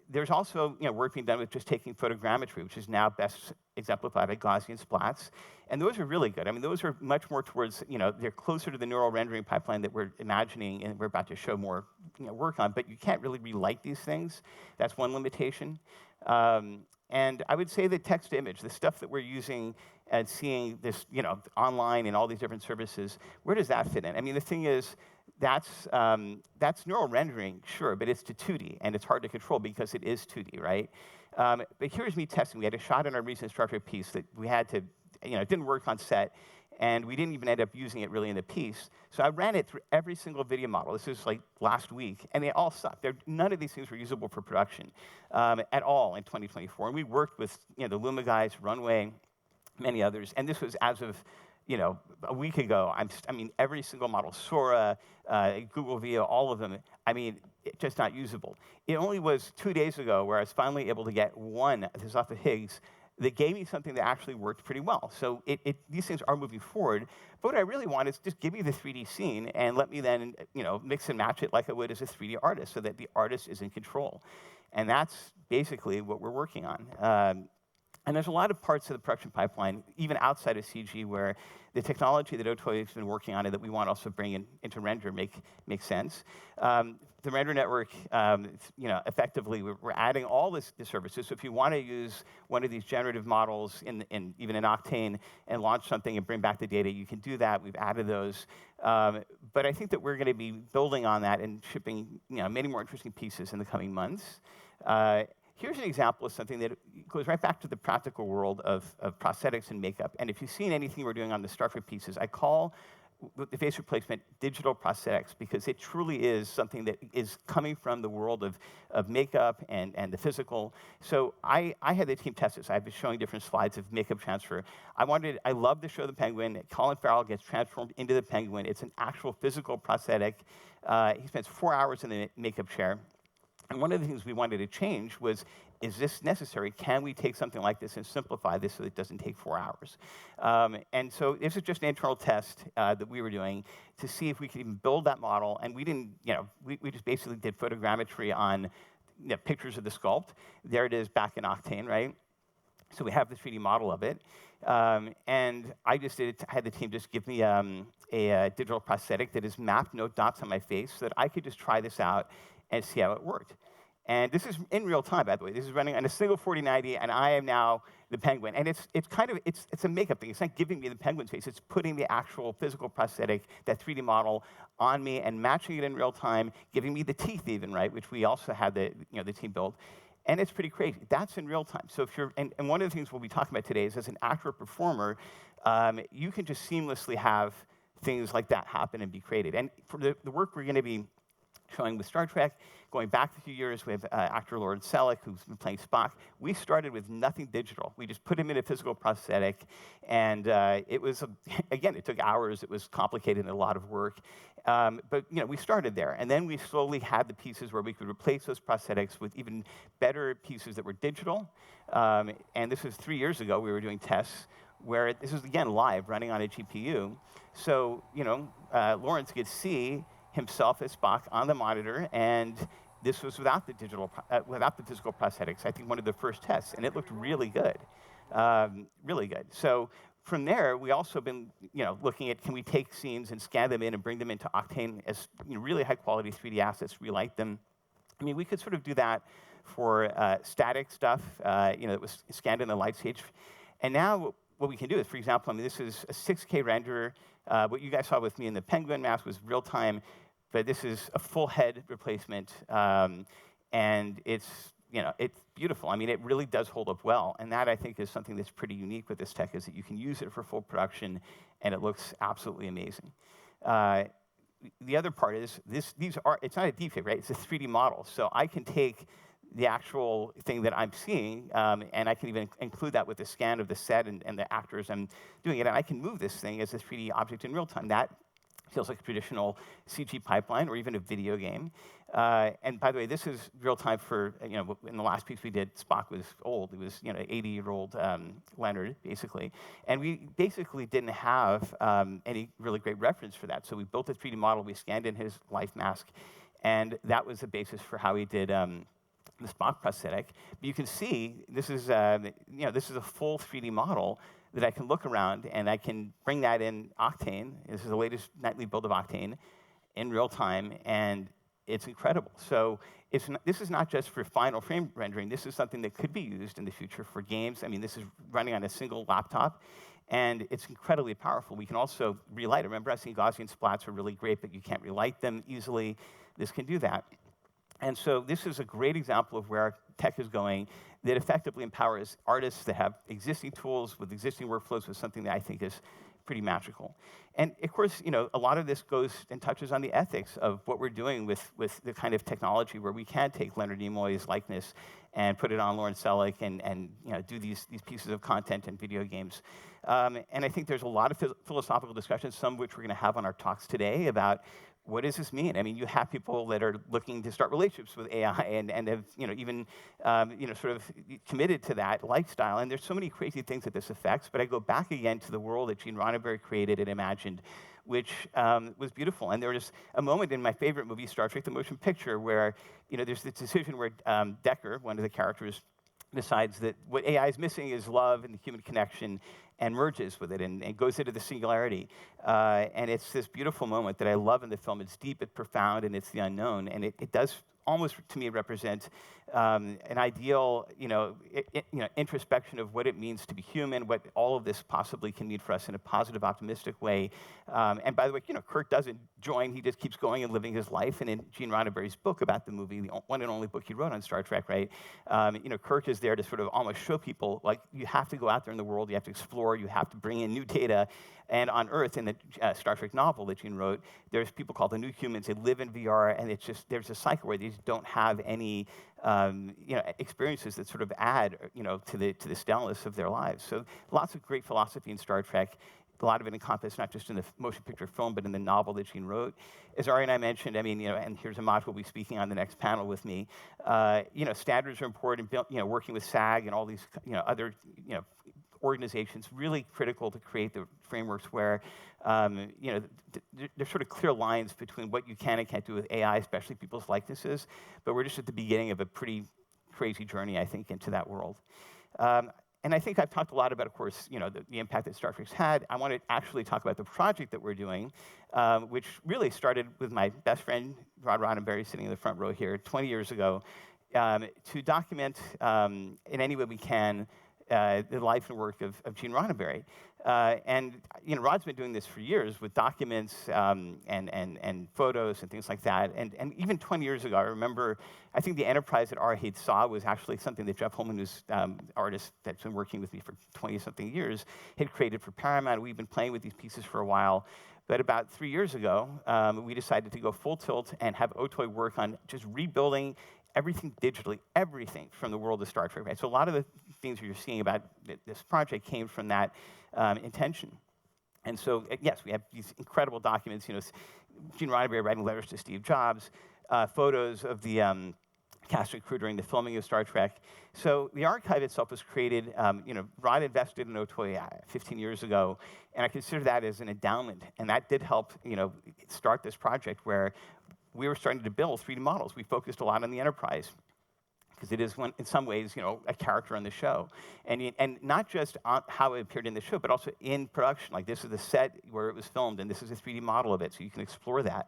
There's also work being done with just taking photogrammetry, which is now best exemplified by Gaussian splats. And those are really good. I mean, those are much more towards, they're closer to the neural rendering pipeline that we're imagining and we're about to show more work on, but you can't really relight these things. That's one limitation. And I would say the text to image, the stuff that we're using and seeing this, online and all these different services, where does that fit in? I mean, the thing is, that's neural rendering, sure, but it's to 2D, and it's hard to control because it is 2D, right? But here's me testing. We had a shot in our recent structure piece that we had to, it didn't work on set, and we didn't even end up using it really in the piece. So I ran it through every single video model. This was like last week, and they all sucked. None of these things were usable for production at all in 2024. And we worked with the Luma guys, Runway, many others, and this was as of a week ago. I mean, every single model, Sora, Google Veo, all of them. I mean, just not usable. It only was 2 days ago where I was finally able to get one. This is off of Higgs, that gave me something that actually worked pretty well. So these things are moving forward. But what I really want is just give me the 3D scene and let me then mix and match it like I would as a 3D artist, so that the artist is in control. And that's basically what we're working on. And there's a lot of parts of the production pipeline, even outside of CG, where the technology that OTOY has been working on and that we want to also bring into render makes sense. The render network, effectively, we're adding all the services. So if you want to use one of these generative models even in Octane and launch something and bring back the data, you can do that. We've added those. But I think that we're going to be building on that and shipping many more interesting pieces in the coming months. Here's an example of something that goes right back to the practical world of prosthetics and makeup. And if you've seen anything we're doing on the Starfruit pieces, I call the face replacement digital prosthetics, because it truly is something that is coming from the world of makeup and the physical. So I had the team test this. I've been showing different slides of makeup transfer. I love to show the penguin. Colin Farrell gets transformed into the penguin. It's an actual physical prosthetic. He spends 4 hours in the makeup chair. And one of the things we wanted to change was, is this necessary? Can we take something like this and simplify this so it doesn't take 4 hours? And so this is just an internal test that we were doing to see if we could even build that model. And we didn't, we just basically did photogrammetry on pictures of the sculpt. There it is back in Octane, right? So we have the 3D model of it. And I just had the team just give me a digital prosthetic that is mapped, no dots on my face, so that I could just try this out and see how it worked. And this is in real time, by the way. This is running on a single 4090, and I am now the penguin. And it's a makeup thing. It's not giving me the penguin's face. It's putting the actual physical prosthetic, that 3D model, on me and matching it in real time, giving me the teeth even, right, which we also had the team build. And it's pretty crazy. That's in real time. So if you're, and one of the things we'll be talking about today is, as an actor or performer, you can just seamlessly have things like that happen and be created. And for the work we're going to be showing with Star Trek, going back a few years, we have actor Lauren Selleck, who's been playing Spock. We started with nothing digital. We just put him in a physical prosthetic, and it was, again, it took hours. It was complicated and a lot of work. But we started there, and then we slowly had the pieces where we could replace those prosthetics with even better pieces that were digital. And this was 3 years ago. We were doing tests where this was, again, live, running on a GPU. So Lawrence could see himself as Spock on the monitor, and this was without the without the physical prosthetics. I think one of the first tests, and it looked really good, really good. So from there, we also been looking at, can we take scenes and scan them in and bring them into Octane as really high quality 3D assets, relight them. I mean, we could sort of do that for static stuff, that was scanned in the light stage. And now what we can do is, for example, this is a 6K render. What you guys saw with me in the penguin mask was real time. But this is a full head replacement, and it's beautiful. I mean, it really does hold up well, and that, I think, is something that's pretty unique with this tech, is that you can use it for full production, and it looks absolutely amazing. The other part is it's not a deepfake, right? It's a 3D model, so I can take the actual thing that I'm seeing, and I can even include that with the scan of the set and the actors I'm doing it, and I can move this thing as a 3D object in real time. That feels like a traditional CG pipeline or even a video game. And by the way, this is real time for, in the last piece we did, Spock was old. It was, 80-year-old Leonard, basically. And we basically didn't have any really great reference for that. So we built a 3D model. We scanned in his life mask. And that was the basis for how we did the Spock prosthetic. But you can see this is, this is a full 3D model that I can look around, and I can bring that in Octane. This is the latest nightly build of Octane in real time, and it's incredible. So this is not just for final frame rendering. This is something that could be used in the future for games. I mean, this is running on a single laptop, and it's incredibly powerful. We can also relight it. Remember, I think Gaussian splats are really great, but you can't relight them easily. This can do that. And so this is a great example of where tech is going that effectively empowers artists that have existing tools with existing workflows with something that I think is pretty magical. And of course, a lot of this goes and touches on the ethics of what we're doing with the kind of technology where we can take Leonard Nimoy's likeness and put it on Lauren Selleck and do these pieces of content in video games. And I think there's a lot of philosophical discussions, some of which we're going to have on our talks today, about what does this mean? I mean, you have people that are looking to start relationships with AI and have even sort of committed to that lifestyle. And there's so many crazy things that this affects. But I go back again to the world that Gene Roddenberry created and imagined, which was beautiful. And there was a moment in my favorite movie, Star Trek: The Motion Picture, where there's this decision where Decker, one of the characters, decides that what AI is missing is love and the human connection, and merges with it and goes into the singularity. And it's this beautiful moment that I love in the film. It's deep, it's profound, and it's the unknown. And it does almost, to me, represent an ideal introspection of what it means to be human, what all of this possibly can mean for us in a positive, optimistic way. And by the way, Kirk doesn't join. He just keeps going and living his life. And in Gene Roddenberry's book about the movie, the one and only book he wrote on Star Trek, right, Kirk is there to sort of almost show people, like, you have to go out there in the world, you have to explore, you have to bring in new data. And on Earth, in the Star Trek novel that Gene wrote, there's people called the New Humans. They live in VR, and it's just, there's a cycle where these don't have any experiences that sort of add to the staleness of their lives. So lots of great philosophy in Star Trek. A lot of it encompassed not just in the motion picture film, but in the novel that Gene wrote. As Ari and I mentioned, I mean, and here's Amat who will be speaking on the next panel with me. Standards are important. Working with SAG and all these other organizations, really critical to create the frameworks where there's sort of clear lines between what you can and can't do with AI, especially people's likenesses. But we're just at the beginning of a pretty crazy journey, I think, into that world. And I think I've talked a lot about, of course, the impact that Star Trek's had. I want to actually talk about the project that we're doing, which really started with my best friend, Rod Roddenberry, sitting in the front row here 20 years ago, to document in any way we can the life and work of Gene Roddenberry. And Rod's been doing this for years with documents and photos and things like that. And even 20 years ago, I remember, I think the enterprise that Ari saw was actually something that Jeff Holman, who's artist that's been working with me for 20-something years, had created for Paramount. We've been playing with these pieces for a while. But about 3 years ago, we decided to go full tilt and have OTOY work on just rebuilding everything digitally, everything from the world of Star Trek. Right? So a lot of the things you're seeing about this project came from that intention. And so, yes, we have these incredible documents. Gene Roddenberry writing letters to Steve Jobs, photos of the cast and crew during the filming of Star Trek. So the archive itself was created. Rod invested in OTOY 15 years ago, and I consider that as an endowment. And that did help, start this project where we were starting to build 3D models. We focused a lot on the enterprise, because it is, in some ways, a character on the show. And not just on how it appeared in the show, but also in production. Like, this is the set where it was filmed, and this is a 3D model of it, so you can explore that.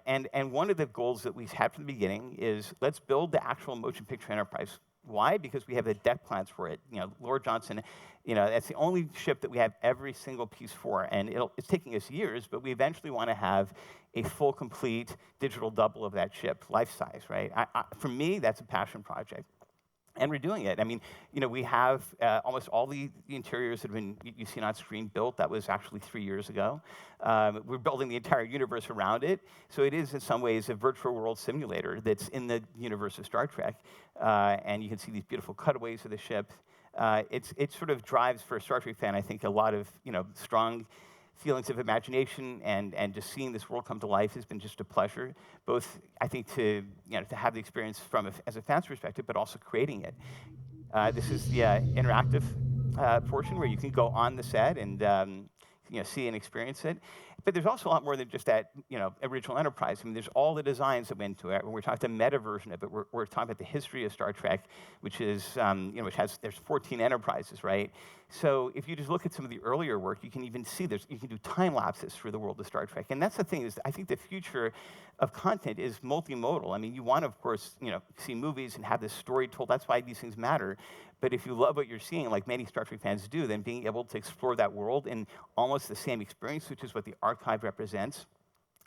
And one of the goals that we've had from the beginning is, let's build the actual motion picture enterprise. Why? Because we have the deck plans for it. Lord Johnson, that's the only ship that we have every single piece for. And it's taking us years, but we eventually want to have a full, complete digital double of that ship, life size, right? For me, that's a passion project. And we're doing it. I mean, we have almost all the interiors that have been, you've seen on screen, built. That was actually 3 years ago. We're building the entire universe around it. So it is, in some ways, a virtual world simulator that's in the universe of Star Trek. And you can see these beautiful cutaways of the ship. It sort of drives, for a Star Trek fan, I think, a lot of strong feelings of imagination, and just seeing this world come to life has been just a pleasure, both, I think, to have the experience as a fan's perspective, but also creating it. This is the interactive portion where you can go on the set and see and experience it. But there's also a lot more than just that original Enterprise. I mean, there's all the designs that went into it. When we're talking about the meta version of it, we're talking about the history of Star Trek, which is there's 14 Enterprises, right? So if you just look at some of the earlier work, you can even see you can do time lapses through the world of Star Trek. And that's the thing, is I think the future of content is multimodal. I mean, you want to, of course, see movies and have this story told. That's why these things matter. But if you love what you're seeing, like many Star Trek fans do, then being able to explore that world in almost the same experience, which is what the archive represents,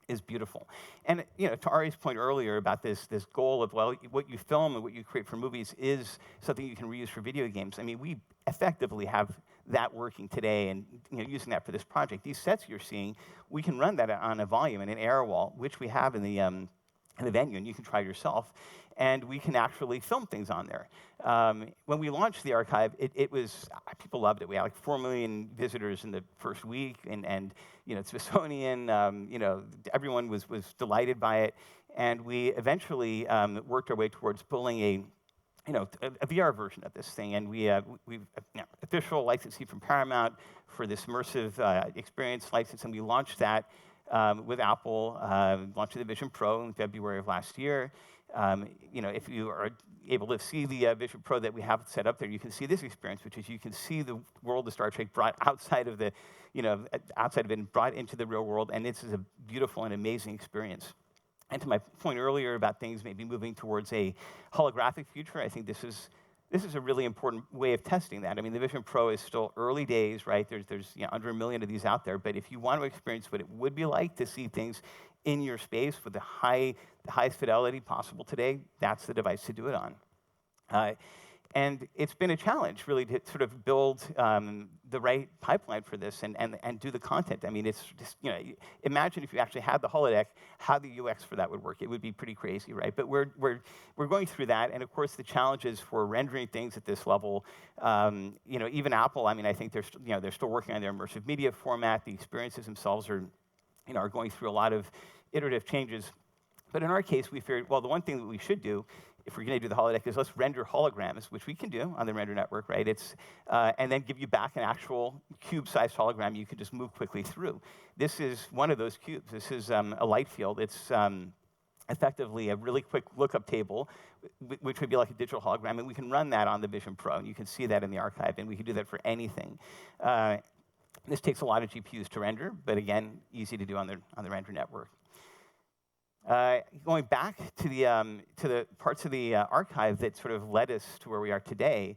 is beautiful. And to Ari's point earlier about this goal of, well, what you film and what you create for movies is something you can reuse for video games. I mean, we effectively have that working today, and using that for this project. These sets you're seeing, we can run that on a volume and an air wall, which we have in the venue, and you can try yourself. And we can actually film things on there. When we launched the archive, it was, people loved it. We had like 4 million visitors in the first week, and Smithsonian, everyone was delighted by it. And we eventually worked our way towards pulling a VR version of this thing, and we've official licensee from Paramount for this immersive experience license, and we launched that with Apple, launched the Vision Pro in February of last year. If you are able to see the Vision Pro that we have set up there, you can see this experience, which is you can see the world of Star Trek brought outside of outside of it and brought into the real world, and this is a beautiful and amazing experience. And to my point earlier about things maybe moving towards a holographic future, I think this is a really important way of testing that. I mean, the Vision Pro is still early days, right? There's under 1 million of these out there, but if you want to experience what it would be like to see things in your space with the highest fidelity possible today, that's the device to do it on. And it's been a challenge, really, to sort of build the right pipeline for this and do the content. I mean, it's just, imagine if you actually had the holodeck, how the UX for that would work. It would be pretty crazy, right? But we're going through that, and of course, the challenges for rendering things at this level. Even Apple, I mean, I think they're still working on their immersive media format. The experiences themselves are going through a lot of iterative changes. But in our case, we figured, well, the one thing that we should do, if we're going to do the holodeck, is let's render holograms, which we can do on the render network, right? And then give you back an actual cube-sized hologram you can just move quickly through. This is one of those cubes. This is a light field. It's effectively a really quick lookup table, which would be like a digital hologram, and we can run that on the Vision Pro, and you can see that in the archive, and we can do that for anything. This takes a lot of GPUs to render, but again, easy to do on the render network. Going back to the parts of the archive that sort of led us to where we are today,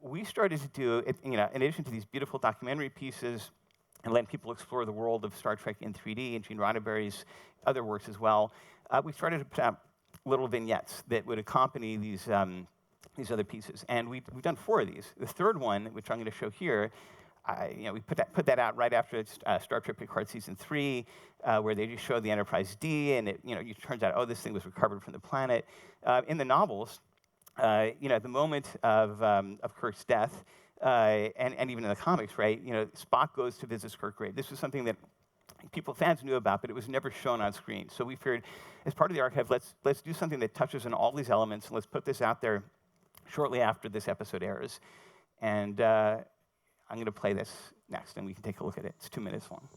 we started to do, in addition to these beautiful documentary pieces and letting people explore the world of Star Trek in 3D and Gene Roddenberry's other works as well, we started to put out little vignettes that would accompany these other pieces. And we've done 4 of these. The third one, which I'm going to show here, we put that out right after Star Trek Picard Season 3, where they just showed the Enterprise D, and it turns out, oh, this thing was recovered from the planet. In the novels, at the moment of Kirk's death, and even in the comics, right, Spock goes to visit Kirk's grave. This was something that fans knew about, but it was never shown on screen. So we figured, as part of the archive, let's do something that touches on all these elements, and let's put this out there shortly after this episode airs. And I'm going to play this next, and we can take a look at it. It's 2 minutes long.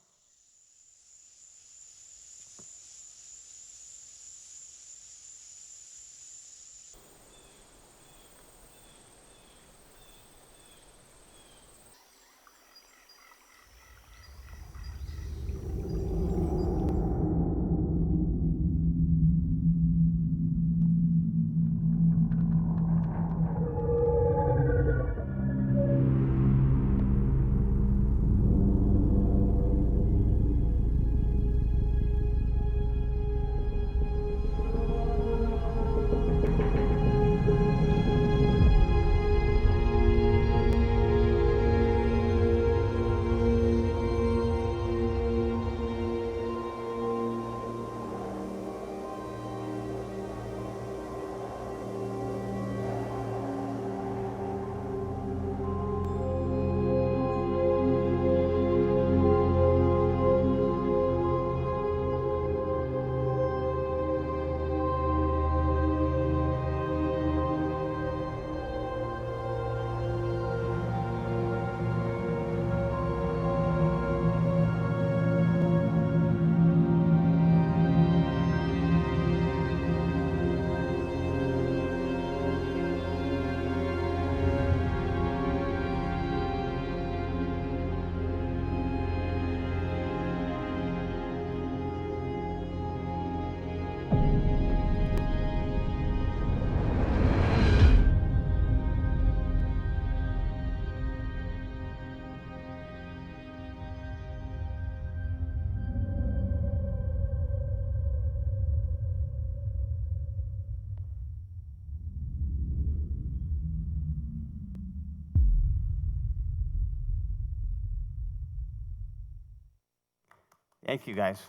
Thank you, guys.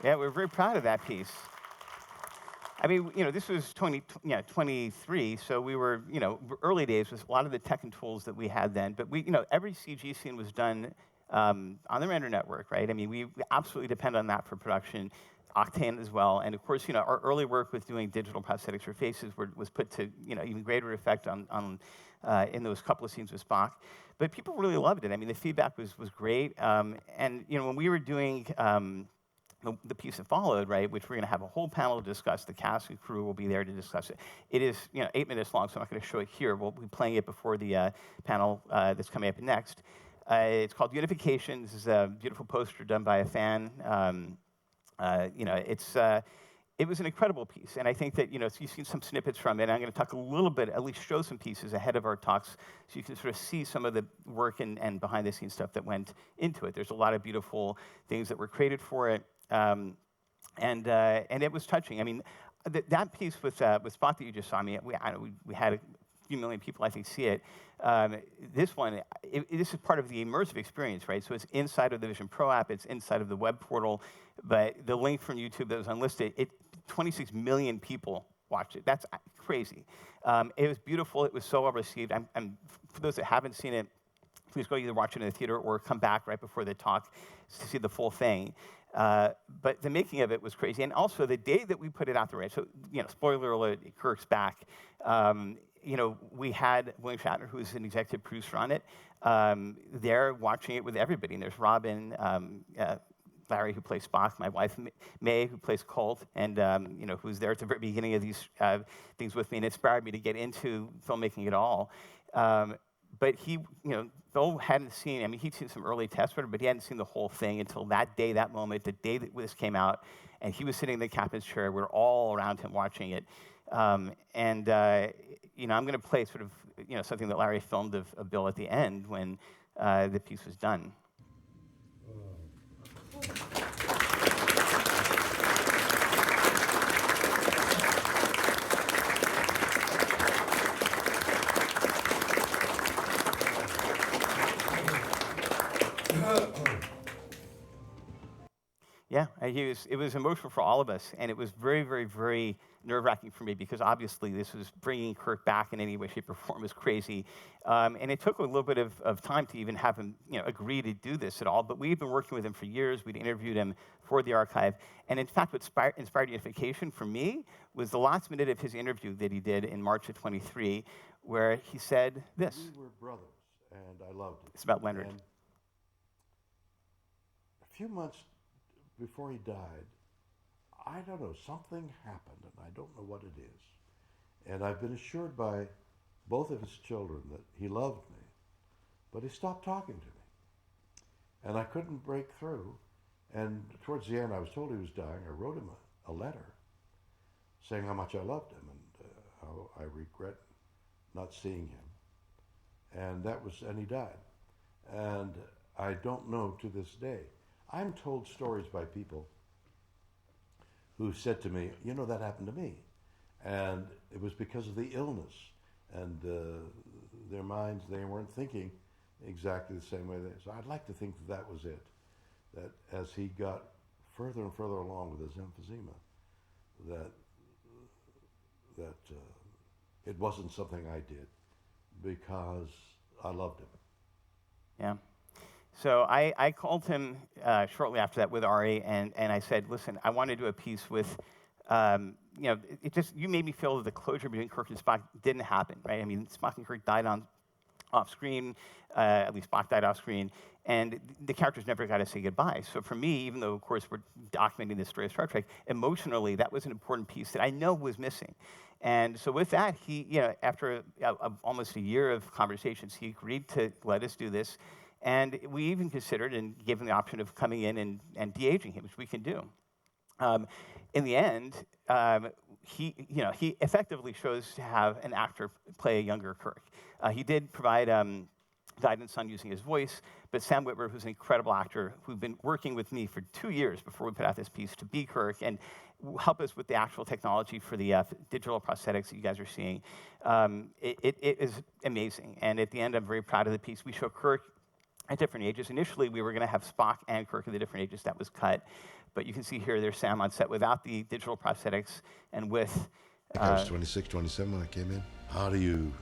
Yeah, we're very proud of that piece. I mean, this was 23, so we were, early days with a lot of the tech and tools that we had then. But every CG scene was done on the render network, right? I mean, we absolutely depend on that for production. Octane as well, and of course, our early work with doing digital prosthetics for faces was put to even greater effect on in those couple of scenes with Spock. But people really loved it. I mean, the feedback was great, and when we were doing the piece that followed, right, which we're going to have a whole panel to discuss. The cast and crew will be there to discuss it. It is 8 minutes long, so I'm not going to show it here. We'll be playing it before the panel that's coming up next. It's called Unification. This is a beautiful poster done by a fan. It was an incredible piece, and I think that you've seen some snippets from it. I'm going to talk a little bit, at least show some pieces ahead of our talks, so you can sort of see some of the work and behind-the-scenes stuff that went into it. There's a lot of beautiful things that were created for it, and it was touching. I mean, that piece with Spock that you just saw, I mean, we had a few million people, I think, see it. This one, this is part of the immersive experience, right? So it's inside of the Vision Pro app, it's inside of the web portal, but the link from YouTube that was unlisted, 26 million people watched it. That's crazy. It was beautiful. It was so well received. For those that haven't seen it, please go either watch it in the theater or come back right before the talk to see the full thing. But the making of it was crazy. And also, the day that we put it out there, right? So, spoiler alert, Kirk's back. We had William Shatner, who's an executive producer on it, there watching it with everybody. And there's Robin, Larry, who plays Spock, my wife, May, who plays Colt, and who's there at the very beginning of these things with me, and inspired me to get into filmmaking at all. But he, Bill hadn't seen, I mean, he'd seen some early tests, but he hadn't seen the whole thing until that day, that moment, the day that this came out, and he was sitting in the captain's chair. We're all around him watching it. I'm going to play sort of, something that Larry filmed of Bill at the end when the piece was done. Yeah, it was emotional for all of us, and it was very, very, very nerve-wracking for me because obviously this was bringing Kirk back in any way, shape, or form was crazy, and it took a little bit of time to even have him, agree to do this at all. But we've been working with him for years. We'd interviewed him for the archive, and in fact, what inspired Unification for me was the last minute of his interview that he did in March of '23, where he said this. We were brothers, and I loved it. It's about Leonard. And a few months before he died, I don't know, something happened, and I don't know what it is. And I've been assured by both of his children that he loved me, but he stopped talking to me. And I couldn't break through. And towards the end, I was told he was dying. I wrote him a letter saying how much I loved him and how I regret not seeing him. And he died. And I don't know to this day. I'm told stories by people who said to me, that happened to me. And it was because of the illness. And their minds, they weren't thinking exactly the same way. So I'd like to think that was it. That as he got further and further along with his emphysema, that it wasn't something I did because I loved him. Yeah. So I called him shortly after that with Ari, and I said, listen, I want to do a piece with, you made me feel that the closure between Kirk and Spock didn't happen, right? I mean, Spock and Kirk died off screen, at least Spock died off screen, and the characters never got to say goodbye. So for me, even though, of course, we're documenting the story of Star Trek, emotionally, that was an important piece that I know was missing. And so with that, he, after almost a year of conversations, he agreed to let us do this. And we even considered and gave him the option of coming in and de-aging him, which we can do. In the end, he effectively chose to have an actor play a younger Kirk. He did provide guidance on using his voice, but Sam Witwer, who's an incredible actor, who'd been working with me for 2 years before we put out this piece to be Kirk and help us with the actual technology for the digital prosthetics that you guys are seeing. It is amazing. And at the end, I'm very proud of the piece. We show Kirk at different ages. Initially, we were going to have Spock and Kirk at the different ages. That was cut. But you can see here there's Sam on set without the digital prosthetics and with... I think I was 26, 27 when I came in. How do you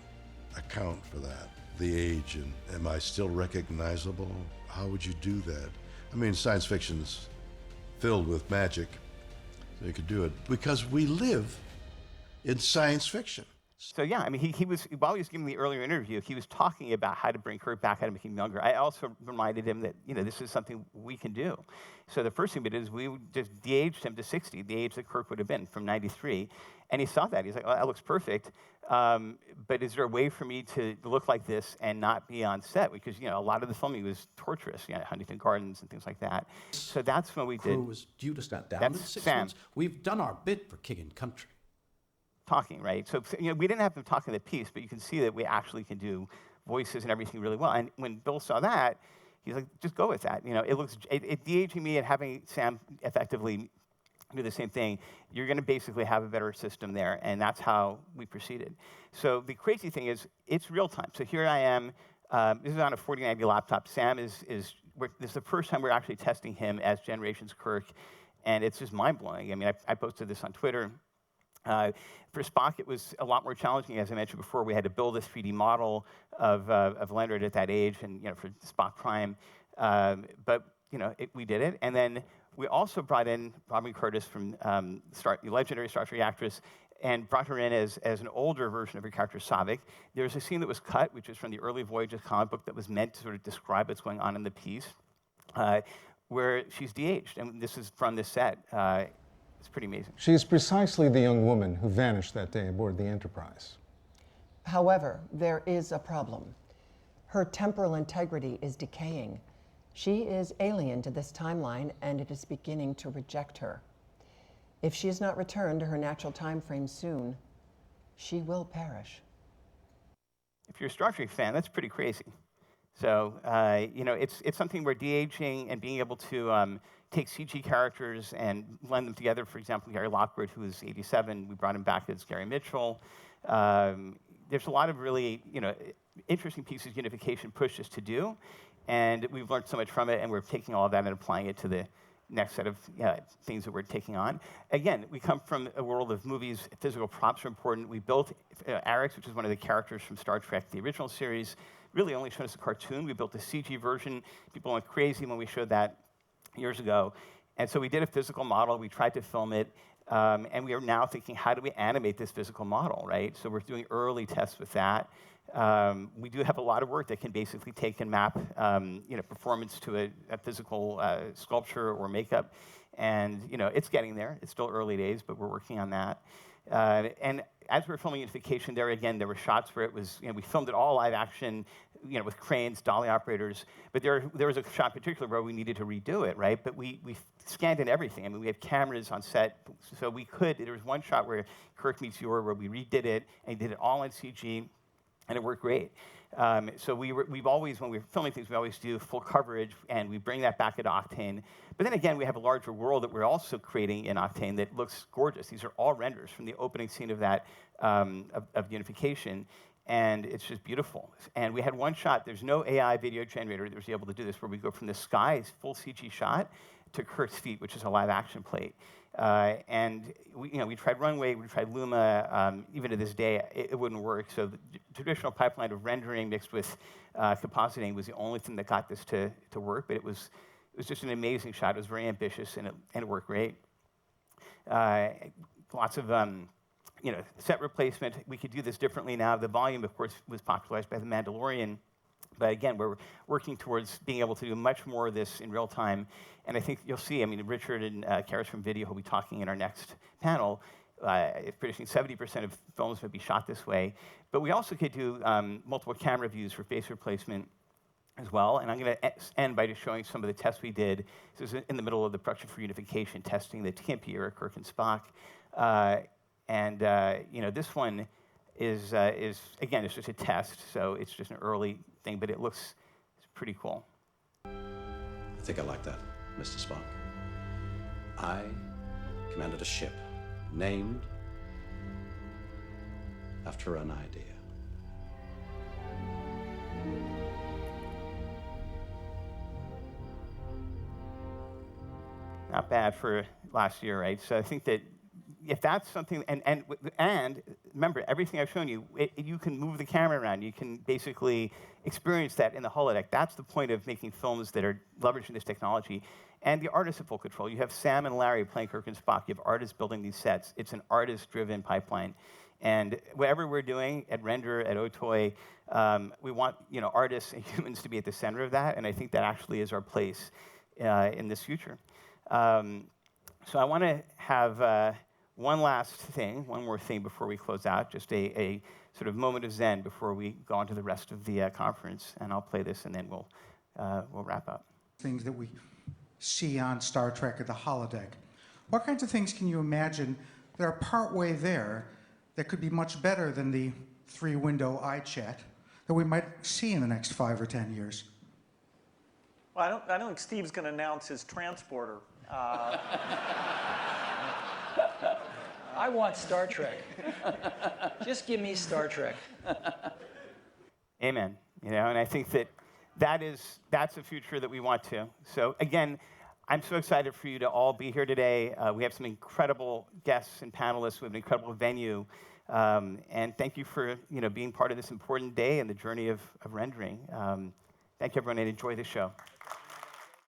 account for that? The age, and am I still recognizable? How would you do that? I mean, science fiction's filled with magic, so you could do it. Because we live in science fiction. So yeah, I mean, he was, while he was giving the earlier interview, he was talking about how to bring Kirk back, how to make him younger. I also reminded him that, you know, this is something we can do. So the first thing we did is we just de-aged him to 60, the age that Kirk would have been from 93. And he saw that. He's like, oh, that looks perfect. But is there a way for me to look like this and not be on set? Because, you know, a lot of the filming was torturous, you know, Huntington Gardens and things like that. So that's when we did. Crew was due to step down in That's 6 Sam. months. We've done our bit for King and Country. Talking, right? So, you know, we didn't have them talking the piece, but you can see that we actually can do voices and everything really well. And when Bill saw that, he's like, just go with that. You know, it de-aging me and having Sam effectively do the same thing, you're going to basically have a better system there, and that's how we proceeded. So the crazy thing is, it's real time. So here I am. This is on a 4090 laptop. Sam this is the first time we're actually testing him as Generations Kirk, and it's just mind-blowing. I mean, I posted this on Twitter. For Spock, it was a lot more challenging. As I mentioned before, we had to build a 3D model of Leonard at that age, and, you know, for Spock Prime. But, you know, we did it. And then we also brought in Robin Curtis from the legendary Star Trek actress, and brought her in as an older version of her character, Saavik. There's a scene that was cut, which is from the early Voyages comic book that was meant to sort of describe what's going on in the piece, where she's de-aged. And this is from the set. It's pretty amazing. She is precisely the young woman who vanished that day aboard the Enterprise. However, there is a problem. Her temporal integrity is decaying. She is alien to this timeline, and it is beginning to reject her. If she is not returned to her natural time frame soon, she will perish. If you're a Star Trek fan, that's pretty crazy. So, you know, it's something where de-aging and being able to take CG characters and blend them together. For example, Gary Lockwood, who is 87, we brought him back as Gary Mitchell. There's a lot of really, you know, interesting pieces unification pushed us to do, and we've learned so much from it, and we're taking all of that and applying it to the next set of things that we're taking on. Again, we come from a world of movies. Physical props are important. We built Arix, which is one of the characters from Star Trek, the original series, really only showed us a cartoon. We built a CG version. People went crazy when we showed that years ago. And so we did a physical model. We tried to film it. And we are now thinking, how do we animate this physical model, right? So we're doing early tests with that. We do have a lot of work that can basically take and map you know, performance to a physical sculpture or makeup. And you know, it's getting there. It's still early days, but we're working on that. And as we were filming unification, there again, there were shots where it was, you know, we filmed it all live action, you know, with cranes, dolly operators. But there was a shot in particular where we needed to redo it, right? But we scanned in everything. I mean, we had cameras on set, so we could. There was one shot where Kirk meets Yor, where we redid it and did it all in CG, and it worked great. So we've always, when we're filming things, we always do full coverage, and we bring that back into Octane. But then again, we have a larger world that we're also creating in Octane that looks gorgeous. These are all renders from the opening scene of that, of unification, and it's just beautiful. And we had one shot, there's no AI video generator that was able to do this, where we go from the sky, full CG shot, to Kirk's feet, which is a live action plate. And we tried Runway, we tried Luma. Even to this day, it wouldn't work. So the traditional pipeline of rendering mixed with compositing was the only thing that got this to work. But it was just an amazing shot. It was very ambitious, and it worked great. Lots of set replacement. We could do this differently now. The volume, of course, was popularized by The Mandalorian. But again, we're working towards being able to do much more of this in real time. And I think you'll see, I mean, Richard and Karis from Video will be talking in our next panel, predicting 70% of films would be shot this way. But we also could do multiple camera views for face replacement as well. And I'm going to end by just showing some of the tests we did. This is in the middle of the production for unification, testing the TMP era, Kirk and Spock. This one is again, it's just a test, so it's just an early thing, but it looks pretty cool. I think I like that, Mr. Spock. I commanded a ship named after an idea. not bad for last year, right? So I think that if that's something, and remember, everything I've shown you, you can move the camera around. You can basically experience that in the holodeck. That's the point of making films that are leveraging this technology. And the artists have full control. You have Sam and Larry playing Kirk and Spock. You have artists building these sets. It's an artist-driven pipeline. And whatever we're doing at Render, at OTOY, we want artists and humans to be at the center of that. And I think that actually is our place in this future. So I want to have one more thing before we close out, just a sort of moment of Zen before we go on to the rest of the conference. And I'll play this, and then we'll wrap up. Things that we see on Star Trek at the holodeck. What kinds of things can you imagine that are partway there that could be much better than the 3-window iChat that we might see in the next 5 or 10 years? Well, I don't think Steve's going to announce his transporter. I want Star Trek. Just give me Star Trek. Amen. And I think that's the future that we want to. So again, I'm so excited for you to all be here today. We have some incredible guests and panelists. We have an incredible venue. And thank you for being part of this important day in the journey of rendering. Thank you, everyone, and enjoy the show.